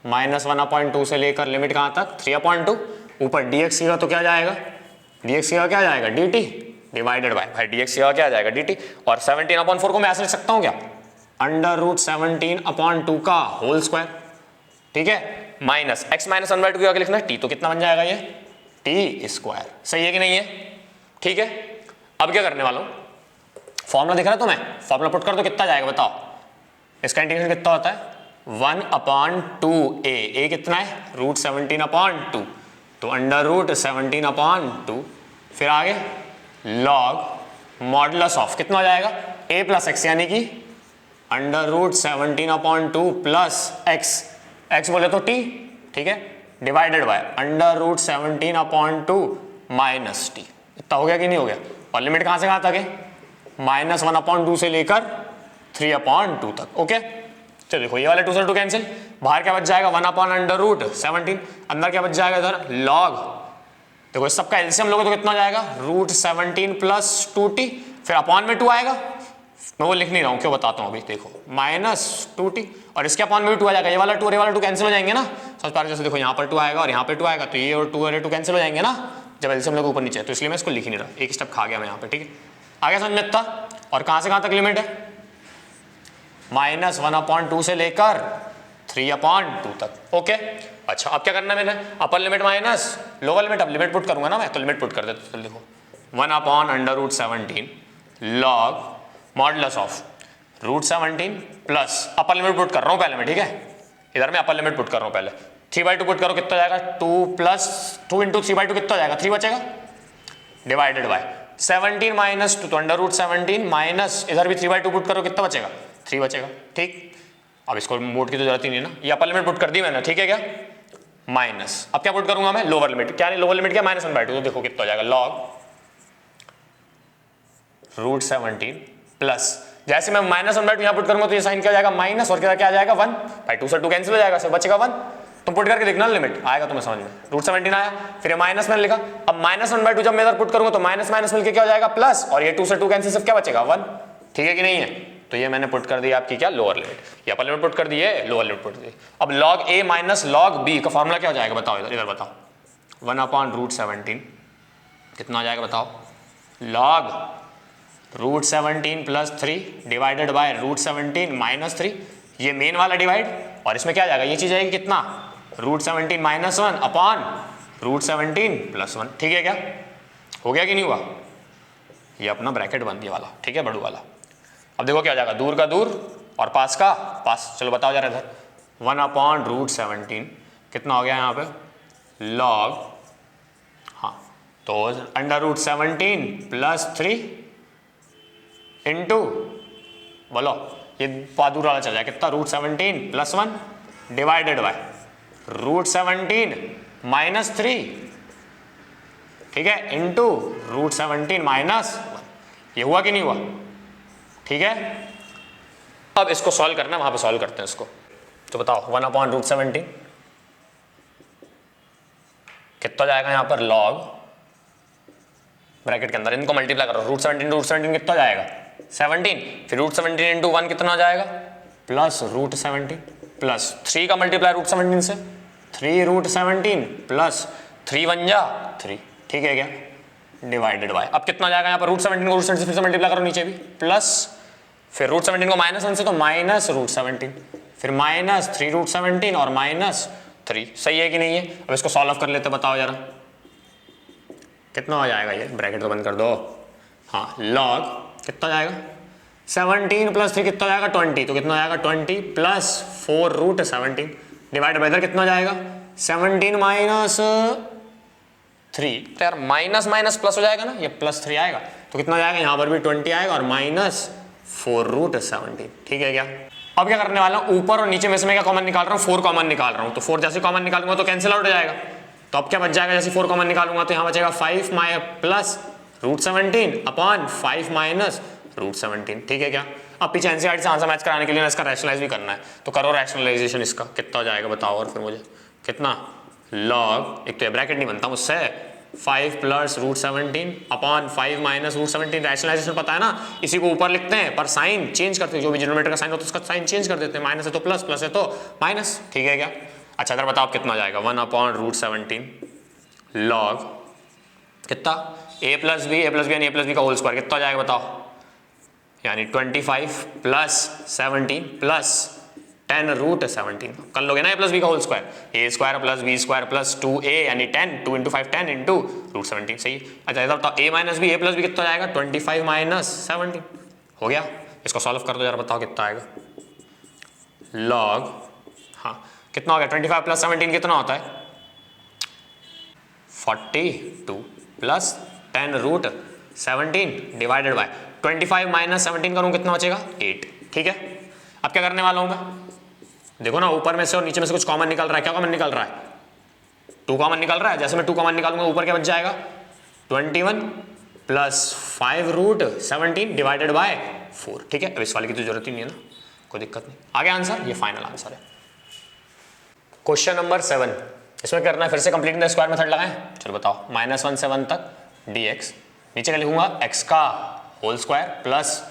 माइनस 1/2 से लेकर लिमिट कहाँ तक 3/2, ऊपर dx का तो क्या जाएगा dx का क्या जाएगा dt डिवाइडेड बाय भाई dx का क्या जाएगा dt, और 17/4 को मैं ऐसे लिख सकता हूँ क्या √17/2 का होल स्क्वायर, ठीक है, माइनस x माइनस 1/2 क्या लिखना है t, तो कितना बन जाएगा ये t स्क्वायर, सही है कि नहीं है, ठीक है। अब क्या करने वाला हूँ, फॉर्मूला दिख रहा है तुम्हें, फॉर्मूला पुट कर दो कितना जाएगा बताओ, इसका इंटीग्रेशन कितना होता है 1/2a, a कितना है √17/2, तो √17/2, फिर आगे लॉग मॉडुलस ऑफ कितना हो जाएगा a प्लस एक्स, यानी कि √17/2 प्लस x बोले तो t, ठीक है, डिवाइडेड बाय √17/2 माइनस t, इतना हो गया कि नहीं हो गया। और लिमिट कहाँ से कहाँ तक है माइनस 1/2 से लेकर 3/2 तक, ओके। चलो देखो ये वाले 2 से 2 कैंसिल, बाहर क्या बच जाएगा 1/√17, अंदर क्या बच जाएगा इधर लॉग, देखो इस सबका एलसीएम लोगे तो कितना हो जाएगा √17 प्लस 2t, फिर अपॉन में 2 आएगा, मैं वो लिख नहीं रहा हूँ क्यों बताता हूँ अभी, देखो माइनस 2t और इसके अपॉन में भी 2 आ जाएगा, ये वाला 2 और ये वाला 2 कैंसिल हो जाएंगे ना, समझ पा रहे, जैसे देखो यहाँ पर 2 आएगा और यहाँ पे 2 आएगा, तो ये और 2 और 2 कैंसिल हो जाएंगे ना जब एलसीएम लोग ऊपर नीचे, तो इसलिए मैं इसको लिख ही नहीं रहा, एक स्टेप खा गया मैं यहाँ पे, ठीक है। आगे समझ में इतना और कहां से कहां तक लिमिट है, -1/2 से लेकर 3/2 तक। ओके अच्छा अब क्या करना है मैंने, upper limit minus lower limit, अब लिमिट पुट करूंगा ना मैं, तो लिमिट पुट कर देते, तो लिखो 1/√17 log modulus of √17 plus upper limit put कर रहा हूं पहले मैं, ठीक है, इधर मैं अपर लिमिट पुट कर रहा हूं पहले, 3/2 पुट करो कितना जाएगा, 2 + 2 × 3/2 कितना जाएगा, 3 बचेगा, डिवाइडेड बाय 17 माइनस 2 तो √17 माइनस इधर भी 3/2 पुट करो कितना बचेगा, 3 बचेगा, ठीक। अब इसको मोड की तो जरूरत ही नहीं है ना, ये अपर लिमिट पुट कर दी मैंने, ठीक है क्या, माइनस अब क्या पुट करूंगा मैं, लोअर लिमिट, क्या लोअर लिमिट क्या, -1/2, तो देखो कितना हो जाएगा, log √17 प्लस जैसे मैं -1/2 यहाँ पुट करूंगा तो ये साइन क्या जाएगा, माइनस, और क्या जाएगा 1/2 से 2 कैंसिल हो जाएगा, सिर्फ बचेगा 1, तुम पुट करके देखना लिमिट आएगा तुम्हें समझ में, √17 आया, फिर ये माइनस मैंने लिखा, अब -1/2 जब मैं इधर पुट करूंगा तो माइनस माइनस मिलकर क्या हो जाएगा प्लस, और ये 2 से 2 कैंसिल, सिर्फ क्या बचेगा 1, ठीक है कि नहीं है, तो ये मैंने पुट कर दिया आपकी क्या, लोअर लिमिट, ये अपर लिमिट पुट कर दी है, लोअर लिमिट पुट दी। अब log a minus log b का फॉर्मूला क्या हो जाएगा बताओ, इधर बताओ, 1/√17 कितना हो जाएगा बताओ, log √17 + 3 डिवाइडेड बाय √17 - 3, ये मेन वाला डिवाइड, और इसमें क्या जाएगा, ये चीज आएगी कितना, √17 - 1 अपॉन √17 + 1, ठीक है क्या, हो गया कि नहीं हुआ, ये अपना ब्रैकेट बन गया वाला, ठीक है, बड़ू वाला। अब देखो क्या हो जाएगा, दूर का दूर और पास का पास, चलो बताओ जरा इधर, 1/√17 कितना हो गया यहाँ पे, log, हाँ तो √17 + 3 इंटू, बोलो ये दूर वाला चल जाएगा कितना, √17 + 1 डिवाइडेड बाय √17 - 3, ठीक है, इंटू √17 - 1, ये हुआ कि नहीं हुआ, ठीक है। अब इसको सॉल्व करना है, वहां पे सॉल्व करते हैं इसको, तो बताओ 1/√17 कितना जाएगा यहाँ पर, log ब्रैकेट के अंदर इनको मल्टीप्लाई करो, √17 कितना जाएगा 17, फिर √17 × 1 कितना जाएगा प्लस √17 प्लस 3 का मल्टीप्लाई √17 से 3√17 प्लस 3 × 1 = 3, ठीक है क्या, डिवाइडेड बाय, अब कितना जाएगा यहाँ पर, √17 को √17 से फिर से मल्टीप्लाई करो नीचे भी, प्लस फिर √17 को -1 से तो -√17, फिर -3√17 और -3, सही है कि नहीं है। अब इसको सॉल्व कर लेते, बताओ जरा कितना हो जाएगा, ये ब्रैकेट तो बंद कर दो, हाँ log कितना जाएगा 17 + 3 कितना जाएगा 20, तो कितना जाएगा 20 प्लस 4√17 डिवाइड बाय इधर कितना जाएगा 17 - 3, तो यार माइनस माइनस प्लस हो जाएगा ना, ये +3 आएगा, तो कितना जाएगा यहाँ पर भी 20 आएगा और -4√17, ठीक है क्या। अब क्या करने वाला हूँ, ऊपर और नीचे में से मैं क्या कॉमन निकाल रहा हूँ, 4 कॉमन निकाल रहा हूँ, तो 4 जैसे कॉमन निकालूंगा तो कैंसिल आउट हो जाएगा, तो अब क्या बच जाएगा, जैसे 4 कॉमन निकालूंगा तो यहाँ बचेगा 5 प्लस √17 अपॉन 5 माइनस √17, ठीक है क्या। अब पीछे एनसीईआरटी से आंसर मैच कराने के लिए इसका रैशनलाइज भी करना है, तो करो रैशनलाइजेशन इसका, कितना हो जाएगा बताओ, और फिर मुझे कितना log, एक तो ये ब्रैकेट नहीं बनता मुझसे, 5 प्लस √17 अपॉन 5 माइनस √17, रैशनलाइजेशन पता है ना, इसी को ऊपर लिखते हैं पर साइन चेंज करते हैं, जो भी डिनोमिनेटर का साइन होता है उसका साइन चेंज कर देते हैं, माइनस है तो प्लस, प्लस है तो माइनस, ठीक है क्या। अच्छा इधर बताओ कितना हो जाएगा, 1/√17 log कितना a + b यानी a + b का होल स्क्वायर कितना हो जाएगा बताओ, यानी 25 प्लस 17 प्लस 10√17, कर लोगे ना a + b का whole square, a² + b² plus 2a यानी 10, 2 × 5 10 × √17, सही। अच्छा इधर बताओ a - b, a + b कितना जाएगा 25 - 17, हो गया। इसको सॉल्व कर दो जरा, बताओ कितना आएगा, log, हाँ कितना हो गया 25 प्लस 17 कितना होता है 42 प्लस 10√17 डिवाइडेड बाय 25 माइनस 17 करूँ कितना बचेगा 8, ठीक है। अब क्या करने वाला हूँ मैं, देखो ना ऊपर में से और नीचे में से कुछ कॉमन निकल रहा है, क्या कॉमन निकल रहा है 2 कॉमन निकल रहा है, जैसे मैं 2 कॉमन निकालूंगा ऊपर क्या बच जाएगा 21 प्लस 5√17 डिवाइडेड बाय 4, ठीक है। अब इस वाले की तो जरूरत ही नहीं है ना, कोई दिक्कत नहीं, आगे आंसर, ये फाइनल आंसर है। क्वेश्चन नंबर 7, इसमें करना है फिर से कंप्लीटिंग द स्क्वायर मेथड लगाएं, चलो बताओ, -1 से 1 तक dx, नीचे का लिखूंगा x का होल स्क्वायर प्लस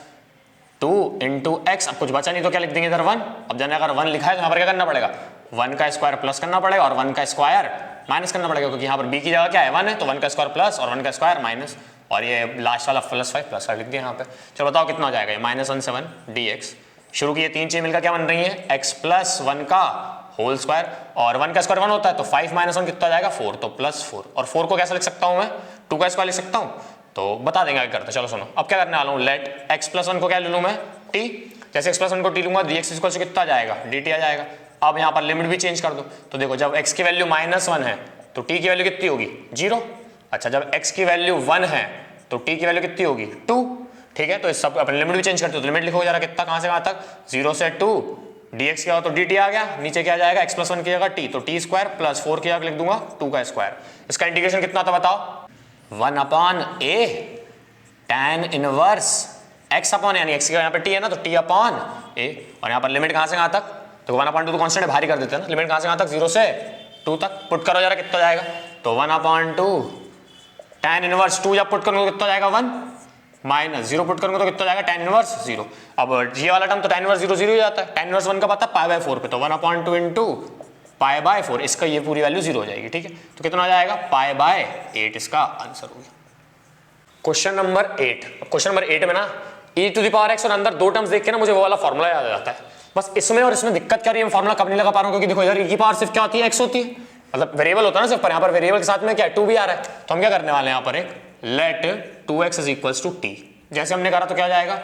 2 × x, अब कुछ बचा नहीं तो क्या लिख देंगे इधर 1, अब जाने अगर 1 लिखा है तो यहाँ पर क्या करना पड़ेगा 1 का स्क्वायर प्लस करना पड़ेगा और 1 का स्क्वायर माइनस करना पड़ेगा, क्योंकि यहाँ पर b की जगह क्या है 1 है, तो 1 का स्क्वायर प्लस और 1 का स्क्वायर माइनस, और ये लास्ट वाला +5 +5 लिख दिया यहाँ पे। चलो बताओ कितना हो जाएगा ये -17 dx। शुरू की ये 3 चीज़ मिलकर क्या बन रही है, x+1 का होल स्क्वायर, और 1 का स्क्वायर 1 होता है, तो 5 - 1 कितना हो जाएगा 4, तो +4। और 4 को कैसे लिख सकता हूँ मैं, 2 का स्क्वायर लिख सकता हूँ, तो बता देंगे आगे करते। चलो सुनो, अब क्या करने वाला हूँ, लेट x+1 को क्या ले लूँ मैं, t। जैसे x+1 को t लूंगा dx इक्वल कितना आ जाएगा, dt आ जाएगा। अब यहाँ पर लिमिट भी चेंज कर दो, तो देखो जब x की वैल्यू -1 है तो t की वैल्यू कितनी होगी, 0। अच्छा, जब x की वैल्यू 1 है तो t की वैल्यू कितनी होगी, 2। ठीक है, तो इस सब अपने लिमिट भी चेंज करते हो, तो लिमिट लिखो जरा कितना, कहाँ से कहाँ तक, 0 से 2, dx क्या हो तो dt आ गया, नीचे क्या आ जाएगा x+1 की जगह t, तो t स्क्वायर प्लस 4 की जगह लिख दूंगा 2 का स्क्वायर। इसका इंटीग्रेशन कितना था बताओ, 1/a tan inverse x upon, यानी x का यहाँ पे t है ना, तो t अपॉन a, और यहाँ पर लिमिट कहाँ से कहाँ तक, तो 1/2 तो कांस्टेंट भारी कर देते हैं ना, लिमिट कहाँ से कहाँ तक, 0 से 2 तक। पुट करो जरा कितना जाएगा, तो 1/2 tan इनवर्स 2 जब पुट करूंगा तो कितना जाएगा 1, माइनस 0 पुट करूंगा तो कितना जाएगा tan इनवर्स 0। अब ये वाला टर्म तो tan इनवर्स 0 0 हो जाता है, tan इनवर्स 1 का पता है π/4 पे, तो 1/2 इंटू π/4, इसका ये पूरी वैल्यू 0 हो जाएगी। ठीक है, तो कितना हो जाएगा π/8, इसका आंसर हो गया। Question number 8। अब क्वेश्चन नंबर 8 में ना e⁻x और अंदर 2 टर्म्स देख के ना मुझे वो वाला फॉर्मूला याद आ जाता है। बस इसमें और इसमें दिक्कत क्या रही है, फॉर्मूला कब नहीं लगा पा रहा हूं, क्योंकि देखो इधर e⁻ सिर्फ क्या होती है, x होती है, मतलब वेरिएबल होता है ना सिर्फ, पर यहाँ पर वेरिएबल के साथ में क्या 2 भी आ रहा है, तो हम क्या करने वाले हैं यहाँ पर एक लेट 2x = t। जैसे हमने करा तो क्या जाएगा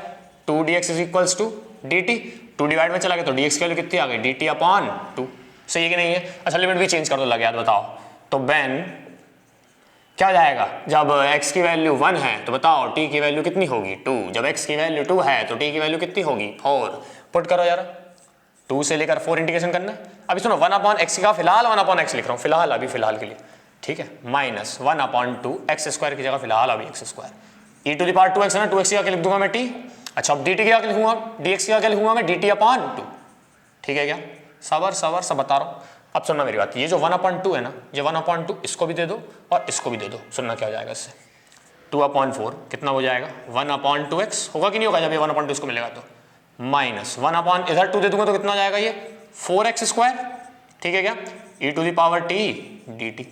2dx = dt, 2 डिवाइड में चला गया तो dx की वैल्यू कितनी आ गई, dt/2। सही है कि नहीं है। अच्छा, लिमिट भी चेंज कर दो, लग याद बताओ, तो बेन क्या हो जाएगा, जब x की वैल्यू 1 है तो बताओ t की वैल्यू कितनी होगी 2, जब x की वैल्यू 2 है तो t की वैल्यू कितनी होगी 4। पुट करो यार, 2 से लेकर 4 इंटीग्रेशन करना है। अभी सुनो 1/x का फिलहाल 1/x लिख रहा हूँ, फिलहाल अभी फिलहाल के लिए, ठीक है, माइनस 1/2 x² की जगह फिलहाल अभी x², e⁻2x है ना, 2x की जगह लिख दूंगा मैं t। अच्छा, अब dt की जगह लिखूंगा, dx की जगह लिखूंगा मैं dt/2। ठीक है क्या, सबर सब बता रहा हूँ। अब सुनना मेरी बात, ये जो 1/2 है ना, ये 1/2 इसको भी दे दो और इसको भी दे दो, सुनना क्या हो जाएगा इससे, 2/4 कितना हो जाएगा 1/2x होगा कि नहीं होगा, जब ये 1/2 इसको मिलेगा तो, माइनस 1 इधर 2 दे दूंगा तो कितना हो जाएगा ये 4x²। ठीक है क्या, e⁻t dt।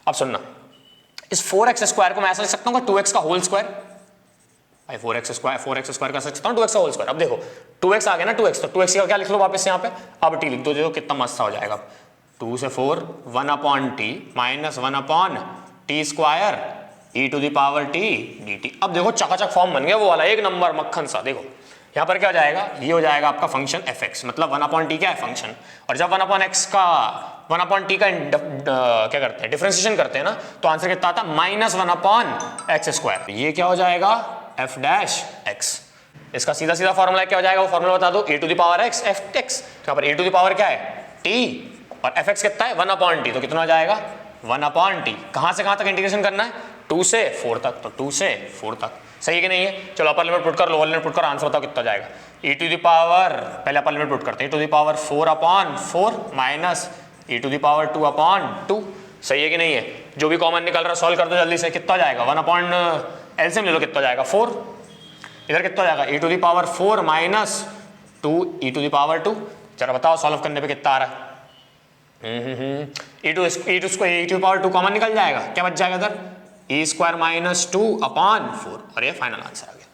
अब सुनना, इस 4x² को मैं ऐसा लिख सकता हूँ 2x का होल स्क्वायर, भाई 4x² का सकता हूँ 2x का होल स्क्वायर। अब देखो 2x आ गया ना, 2x, तो 2x का क्या लिख लो वापस यहाँ पे, अब t लिख दो, देखो कितना मस्त हो जाएगा, 2 से 4 1/t minus 1/t² e⁻t dt। अब देखो चकाचक फॉर्म बन गया वो वाला, एक नंबर मक्खन सा। देखो यहाँ पर क्या हो जाएगा, ये हो जाएगा आपका फंक्शन fx, मतलब 1/t क्या है फंक्शन, और जब 1/t का क्या करते हैं डिफरेंशिएशन करते हैं ना, तो आंसर कितना आता है -1/x²। ये क्या हो जाएगा f'(x). इसका सीधा सीधा फॉर्मूला क्या हो जाएगा, वो फॉर्मूला बता दो, e⁻x f(x), तो यहाँ पर e⁻ क्या है t, और fx कितना है 1/t, तो कितना हो जाएगा 1/t। कहाँ से कहाँ तक इंटीग्रेशन करना है, 2 से 4 तक, तो 2 से 4 तक। सही है कि नहीं है। चलो अपर लिमिट पुट कर, लोअर लिमिट पुट कर, आंसर बताओ कितना जाएगा, पहले अपर लिमिट पुट करते हैं, e⁻4/4 माइनस e⁻2/2। सही है कि नहीं है। जो भी कॉमन निकल रहा सॉल्व कर दो जल्दी से, कितना जाएगा 1 एलसीएम ले लो, कितना जाएगा 4, इधर कितना जाएगा e⁻4 माइनस 2e⁻2। जरा बताओ सॉल्व करने पे कितना आ रहा है, e⁻2 कॉमन निकल जाएगा, क्या बच जाएगा इधर e² माइनस 2/4, और ये फाइनल आंसर आ गया।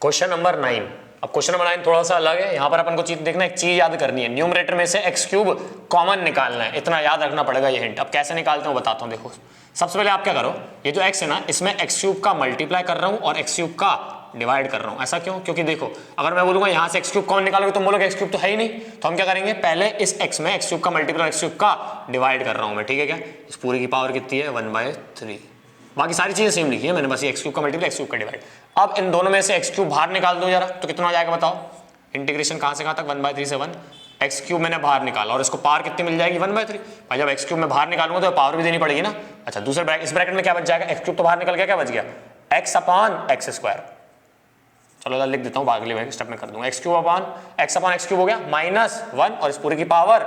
Question number 9। अब क्वेश्चन नंबर 9 थोड़ा सा अलग है, यहाँ पर अपन को चीज देखना, एक चीज याद करनी है, न्यूमरेटर में से x³ कॉमन निकालना है, इतना याद रखना पड़ेगा ये हिंट। अब कैसे निकालते हैं बताता हूँ। देखो सबसे पहले आप क्या करो, ये जो x है ना, इसमें x³ का मल्टीप्लाई कर रहा हूँ और x³ का डिवाइड कर रहा हूँ। ऐसा क्यों, क्योंकि देखो अगर मैं बोलूंगा यहाँ से x³ कॉमन निकालोगे तो बोलोगे x³ तो है ही नहीं, तो हम क्या करेंगे, पहले इस x में x³ का मल्टीप्लाई x³ का डिवाइड कर रहा हूँ मैं। ठीक है क्या, इस पूरी की पावर कितनी है 1/3, बाकी सारी चीजें सेम लिखी है मैंने, बस ये x³ का मल्टीप्लाई x³ का डिवाइड। अब इन दोनों में से x³ बाहर निकाल दो जरा, तो कितना हो जाएगा बताओ, इंटीग्रेशन कहाँ से कहाँ तक 1/3 से 1, x³ मैंने बाहर निकाला और इसको पावर कितनी मिल जाएगी 1/3। भाई जब x³ में बाहर निकालूंगा तो पावर भी देनी पड़ेगी ना। अच्छा दूसरे इस ब्रैकेट में क्या बच जाएगा, x³ तो बाहर निकल गया, क्या बच गया x/x²। चलो लिख देता हूँ, अगले स्टेप में कर दूंगा, x³ हो गया -1 और इस पूरे की पावर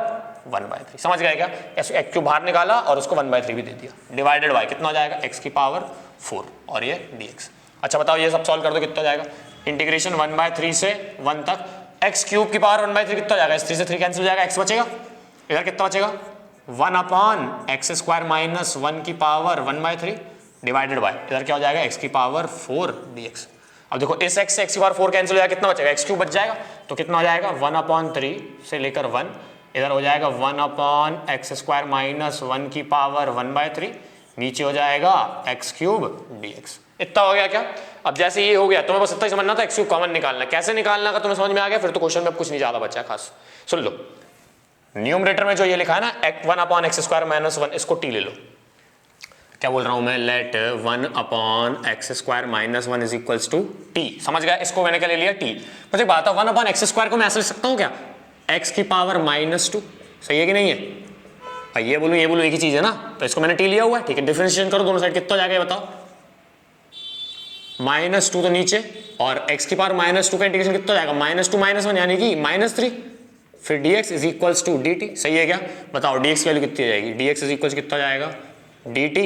1/3। समझ गए क्या, x³ बाहर निकाला और उसको 1/3 भी दे दिया, डिवाइडेड बाय कितना हो जाएगा x⁴ और ये dx। अच्छा बताओ ये सब सॉल्व कर दो, कितना जाएगा, इंटीग्रेशन 1/3 से 1 तक, x³ की पावर 1/3 कितना जाएगा, इस 3 से 3 कैंसिल हो जाएगा, x बचेगा, इधर कितना बचेगा 1/x² माइनस 1 की पावर 1/3 डिवाइडेड बाय इधर क्या हो जाएगा x की पावर 4 dx। अब देखो इस x से x की पावर 4 कैंसिल हो जाएगा, कितना बचेगा, x क्यूब बच जाएगा, तो कितना हो जाएगा 1/3 से लेकर 1, इधर हो जाएगा 1/x² माइनस 1 की पावर 1/3, नीचे हो जाएगा x क्यूब dx। इतना हो गया क्या। अब जैसे ये हो गया तुम्हें बस इतना ही समझना था, x क्यूब कॉमन निकालना, कैसे निकालना का तुम्हें समझ में आ गया, फिर तो क्वेश्चन में अब कुछ नहीं ज्यादा बचा खास। सुन लो, न्यूमरेटर में जो ये लिखा है ना 1/x² माइनस 1, इसको t ले लो। क्या बोल रहा हूं मैं, let 1/x² minus 1 is equals to t। समझ गया, इसको मैंने क्या ले लिया t। मुझे बात है 1/x² को मैं ऐसे लिख सकता हूं क्या, x की पावर -2, सही है कि नहीं है। ये बोलूं एक ही चीज है ना, तो इसको मैंने t लिया हुआ है, ठीक है। डिफरेंशिएशन करो दोनों साइड, कितना हो जाएगा ये बताओ, -2 तो नीचे, और x की पावर -2 का इंटीग्रेशन कितना हो जाएगा, -2 - 1 यानी कि -3, फिर dx is equals to dt। सही है क्या, बताओ dx की वैल्यू कितनी हो जाएगी, dx इज इक्वल्स कितना हो जाएगा dt,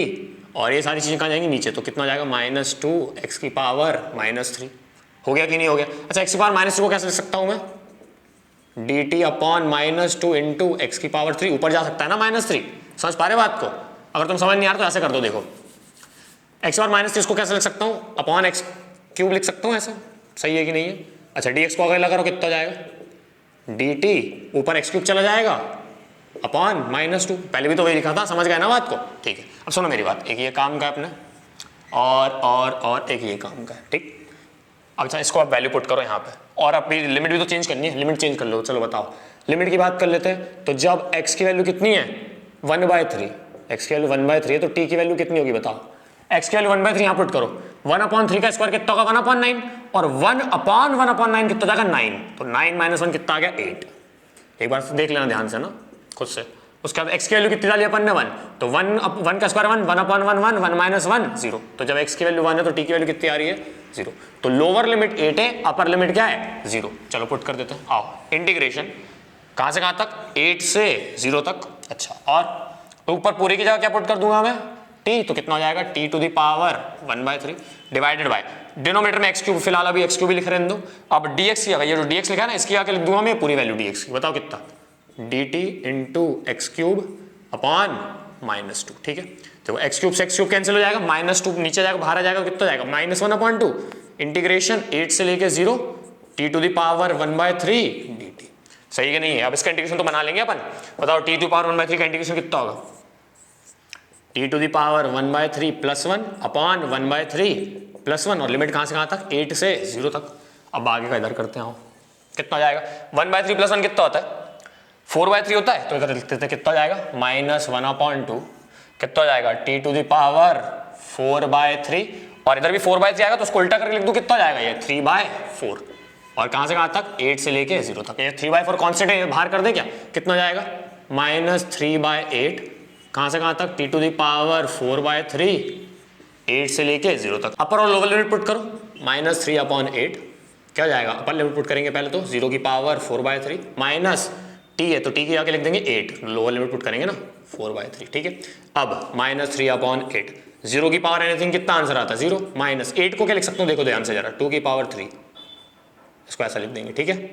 और ये सारी चीजें कहाँ जाएंगी नीचे, तो कितना हो जाएगा -2 x की पावर -3। हो गया कि नहीं हो गया। अच्छा, x की पावर -2 को कैसे लिख सकता हूं मैं, dt अपॉन -2 इंटू एक्स की पावर 3, ऊपर जा सकता है ना -3। समझ पा रहे बात को, अगर तुम समझ नहीं आ रहा तो ऐसे कर दो, देखो x की पावर -3 को कैसे लिख सकता हूँ, अपॉन x क्यूब लिख सकता हूँ ऐसा, सही है कि नहीं है। अच्छा, dx को अगर लगा करो कितना हो जाएगा, dt ऊपर x क्यूब चला जाएगा अपॉन -2, पहले भी तो वही लिखा था, समझ गए ना बात को, ठीक है। अब सुनो मेरी बात, एक ये काम का है अपने, और एक ये काम का है, ठीक। अच्छा, इसको आप वैल्यू पुट करो यहाँ पे, और आप लिमिट भी तो चेंज करनी है, लिमिट चेंज कर लो। चलो बताओ, लिमिट की बात कर लेते हैं, तो जब x की वैल्यू कितनी है 1/3, x की वैल्यू 1/3 है, तो t की वैल्यू कितनी होगी बताओ, x की वैल्यू 1/3 यहाँ पुट करो, 1/3 का स्क्वायर कितना होगा 1/9, और 1/1/9 कितना जाएगा 9, तो 9 - 1 कितना आ गया 8। एक बार देख लेना ध्यान से ना खुद से। उसके बाद x की वैल्यू कितनी डाली अपन ने 1, तो 1 का स्क्वायर 1, 1/1 1 -1 0, तो जब x की वैल्यू 1 है तो t की वैल्यू कितनी आ रही है 0, तो लोअर लिमिट 8 है, अपर लिमिट क्या है 0। चलो पुट कर देते हैं, आओ इंटीग्रेशन कहां से कहां तक, 8 से 0 तक। अच्छा, और ऊपर पूरे की जगह क्या पुट कर दूंगा मैं t, तो कितना हो जाएगा t to the power 1/3 divided by denominator में x क्यूब, फिलहाल अभी x क्यूब ही लिख रहे दो। अब dx की, ये जो dx लिखा है ना, इसकी आके लिख दूंगा मैं पूरी वैल्यू dx की, बताओ कितना, dt into x cube upon -2, ठीक है। तो x क्यूब से x क्यूब कैंसिल हो जाएगा, -2 नीचे जाएगा, बाहर आ जाएगा, कितना जाएगा -1/2 इंटीग्रेशन 8 से लेके 0 t to the power 1/3 dt। सही है नहीं है। अब इसका इंटीग्रेशन तो बना लेंगे अपन, बताओ t टू पावर 1/3 का इंटीग्रेशन कितना होगा, t to the power 1/3 + 1 upon 1/3 + 1, और लिमिट कहां से कहां तक 8 से 0 तक। अब आगे का इधर करते हैं, कितना हो जाएगा 1/3 + 1 कितना होता है 4/3 होता है, तो इधर लिख देते हैं कितना हो जाएगा -1/2, कितना हो जाएगा t टू द पावर 4/3, और इधर भी 4/3 आएगा तो उसको उल्टा करके लिख दूं, कितना हो जाएगा ये 3/4, और कहां से कहां तक 8 से लेके 0 तक। ये 3/4 कांस्टेंट है, बाहर कर दे क्या, कितना हो जाएगा -3/8, कहां से कहां तक t टू द पावर 4/3 8 से लेके 0 तक। अपर और लोअर लिमिट पुट करो, -3/8 क्या हो जाएगा, अपर लिमिट पुट करेंगे पहले तो 0 की पावर 4/3 माइनस t है तो t की आके लिख देंगे 8, लोअर लिमिट पुट करेंगे ना 4/3, ठीक है। अब -3/8 0 की पावर एनीथिंग कितना आंसर आता है 0, -8 को क्या लिख सकता हूँ, देखो ध्यान से जरा 2 की पावर 3, इसको ऐसा लिख देंगे, ठीक है।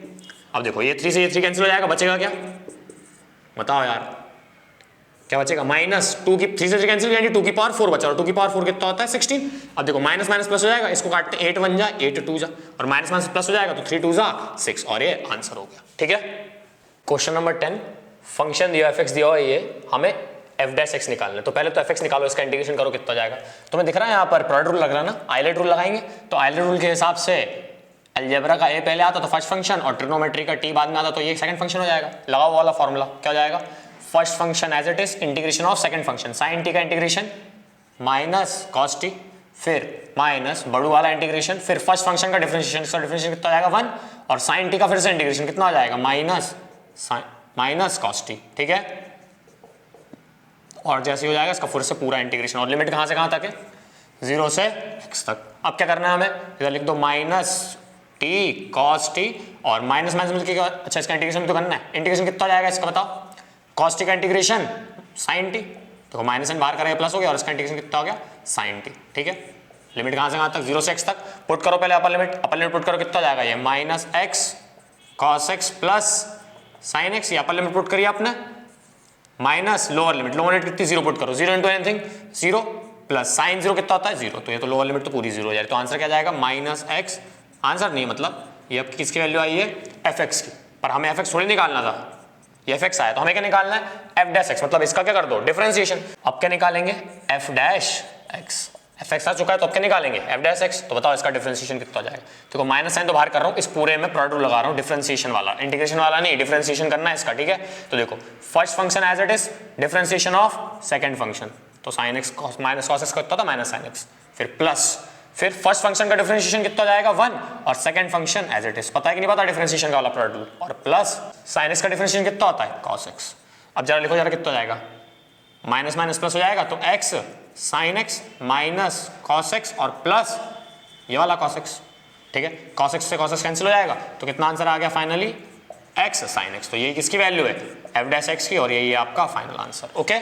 अब देखो ये 3 से ये 3 कैंसिल हो जाएगा, बचेगा क्या बताओ यार, क्या बचेगा -2 की 3 से 3 कैंसिल यानी 2 की पावर 4 बचा, और 2 की पावर 4 कितना होता है 16। अब देखो माइनस माइनस प्लस हो जाएगा, इसको काटते 8 1 जा 8 2 जा, और माइनस माइनस प्लस हो जाएगा तो 3 2 जा 6, और ये आंसर हो गया, ठीक है। क्वेश्चन नंबर 10, फंक्शन दिया f(x) दिया हुआ ये हमें f' निकालना है, तो पहले तो f(x) निकालो, इसका इंटीग्रेशन करो कितना जाएगा। तुम्हें दिख रहा है यहाँ पर प्रोडक्ट रूल लग रहा है ना, आइलेट रूल लगाएंगे, तो आइलेट रूल के हिसाब से अलजेब्रा का a पहले आता तो फर्स्ट फंक्शन, और ट्रिग्नोमेट्री का t बाद में आता तो ये सेकंड फंक्शन हो जाएगा। लगाओ वाला फॉर्मूला, क्या हो जाएगा, first function as it is integration of second function sin t का इंटीग्रेशन माइनस cos t, फिर माइनस बड़ू वाला इंटीग्रेशन, फिर फर्स्ट फंक्शन का डिफरेंशिएशन, इसका डिफरेंशिएशन कितना आ जाएगा 1, और sin t का फिर से इंटीग्रेशन कितना आ जाएगा माइनस cos t, ठीक है। और जैसे हो जाएगा इसका फिर से पूरा इंटीग्रेशन, और लिमिट कहां से कहां तक है 0 से x तक। अब क्या करना है हमें, इधर लिख दो -t cos t, और माइनस माइनस मिलकर अच्छा इसका इंटीग्रेशन तो करना है, इंटीग्रेशन कितना आ जाएगा इसका बताओ, cos t का इंटीग्रेशन sin t, तो माइनस एंड बाहर करेंगे प्लस हो गया, और इसका इंटीग्रेशन कितना हो गया sin t, ठीक है। लिमिट कहां से कहां तक 0 से x तक, पुट करो पहले अपर लिमिट पुट करो, कितना हो जाएगा ये -x cos x plus sin x, ये अपर लिमिट पुट करिए आपने, माइनस लोअर लिमिट कितनी 0 पुट करो, 0 into anything 0, plus sine zero कितना होता है 0, तो ये तो लोअर लिमिट तो पूरी 0 हो जाएगी, तो आंसर क्या जाएगा माइनस एक्स। आंसर नहीं मतलब ये आपकी किसकी वैल्यू आई है एफ एक्स की, पर हमें एफ एक्स थोड़ी निकालना था, ये एफ एक्स आया तो हमें क्या निकालना है एफ डैश एक्स, मतलब इसका क्या कर दो डिफरेंशिएशन। अब क्या निकालेंगे F dash X, F X आ चुका है तो अब क्या निकालेंगे एफ डैश एक्स, तो बताओ इसका डिफरेंशिएशन कितना हो जाएगा। देखो माइनस साइन तो बाहर कर रहा हूँ, इस पूरे में प्रोडक्ट लगा रहा हूँ, डिफरेंशिएशन वाला, इंटीग्रेशन वाला नहीं, डिफरेंशिएशन करना है इसका, ठीक है। तो देखो first function as it is, differentiation of second function, तो sine x minus cos x कितना था माइनस साइन एक्स, फिर प्लस, फिर फर्स्ट फंक्शन का डिफरेंशिएशन कितना जाएगा 1, और second function as it is, पता है कि नहीं पता डिफरेंशिएशन का वाला प्रोडक्ट, और प्लस साइन एक्स का डिफरेंशिएशन कितना होता है cos x। अब जरा लिखो जरा कितना जाएगा, माइनस माइनस प्लस हो जाएगा, तो x sign x minus cos x और प्लस ये वाला cos x, ठीक है। cos x से cos x कैंसिल हो जाएगा, तो कितना आंसर आ गया फाइनली x साइन x, तो ये किसकी वैल्यू है f डैश x की, और यही है आपका फाइनल आंसर। ओके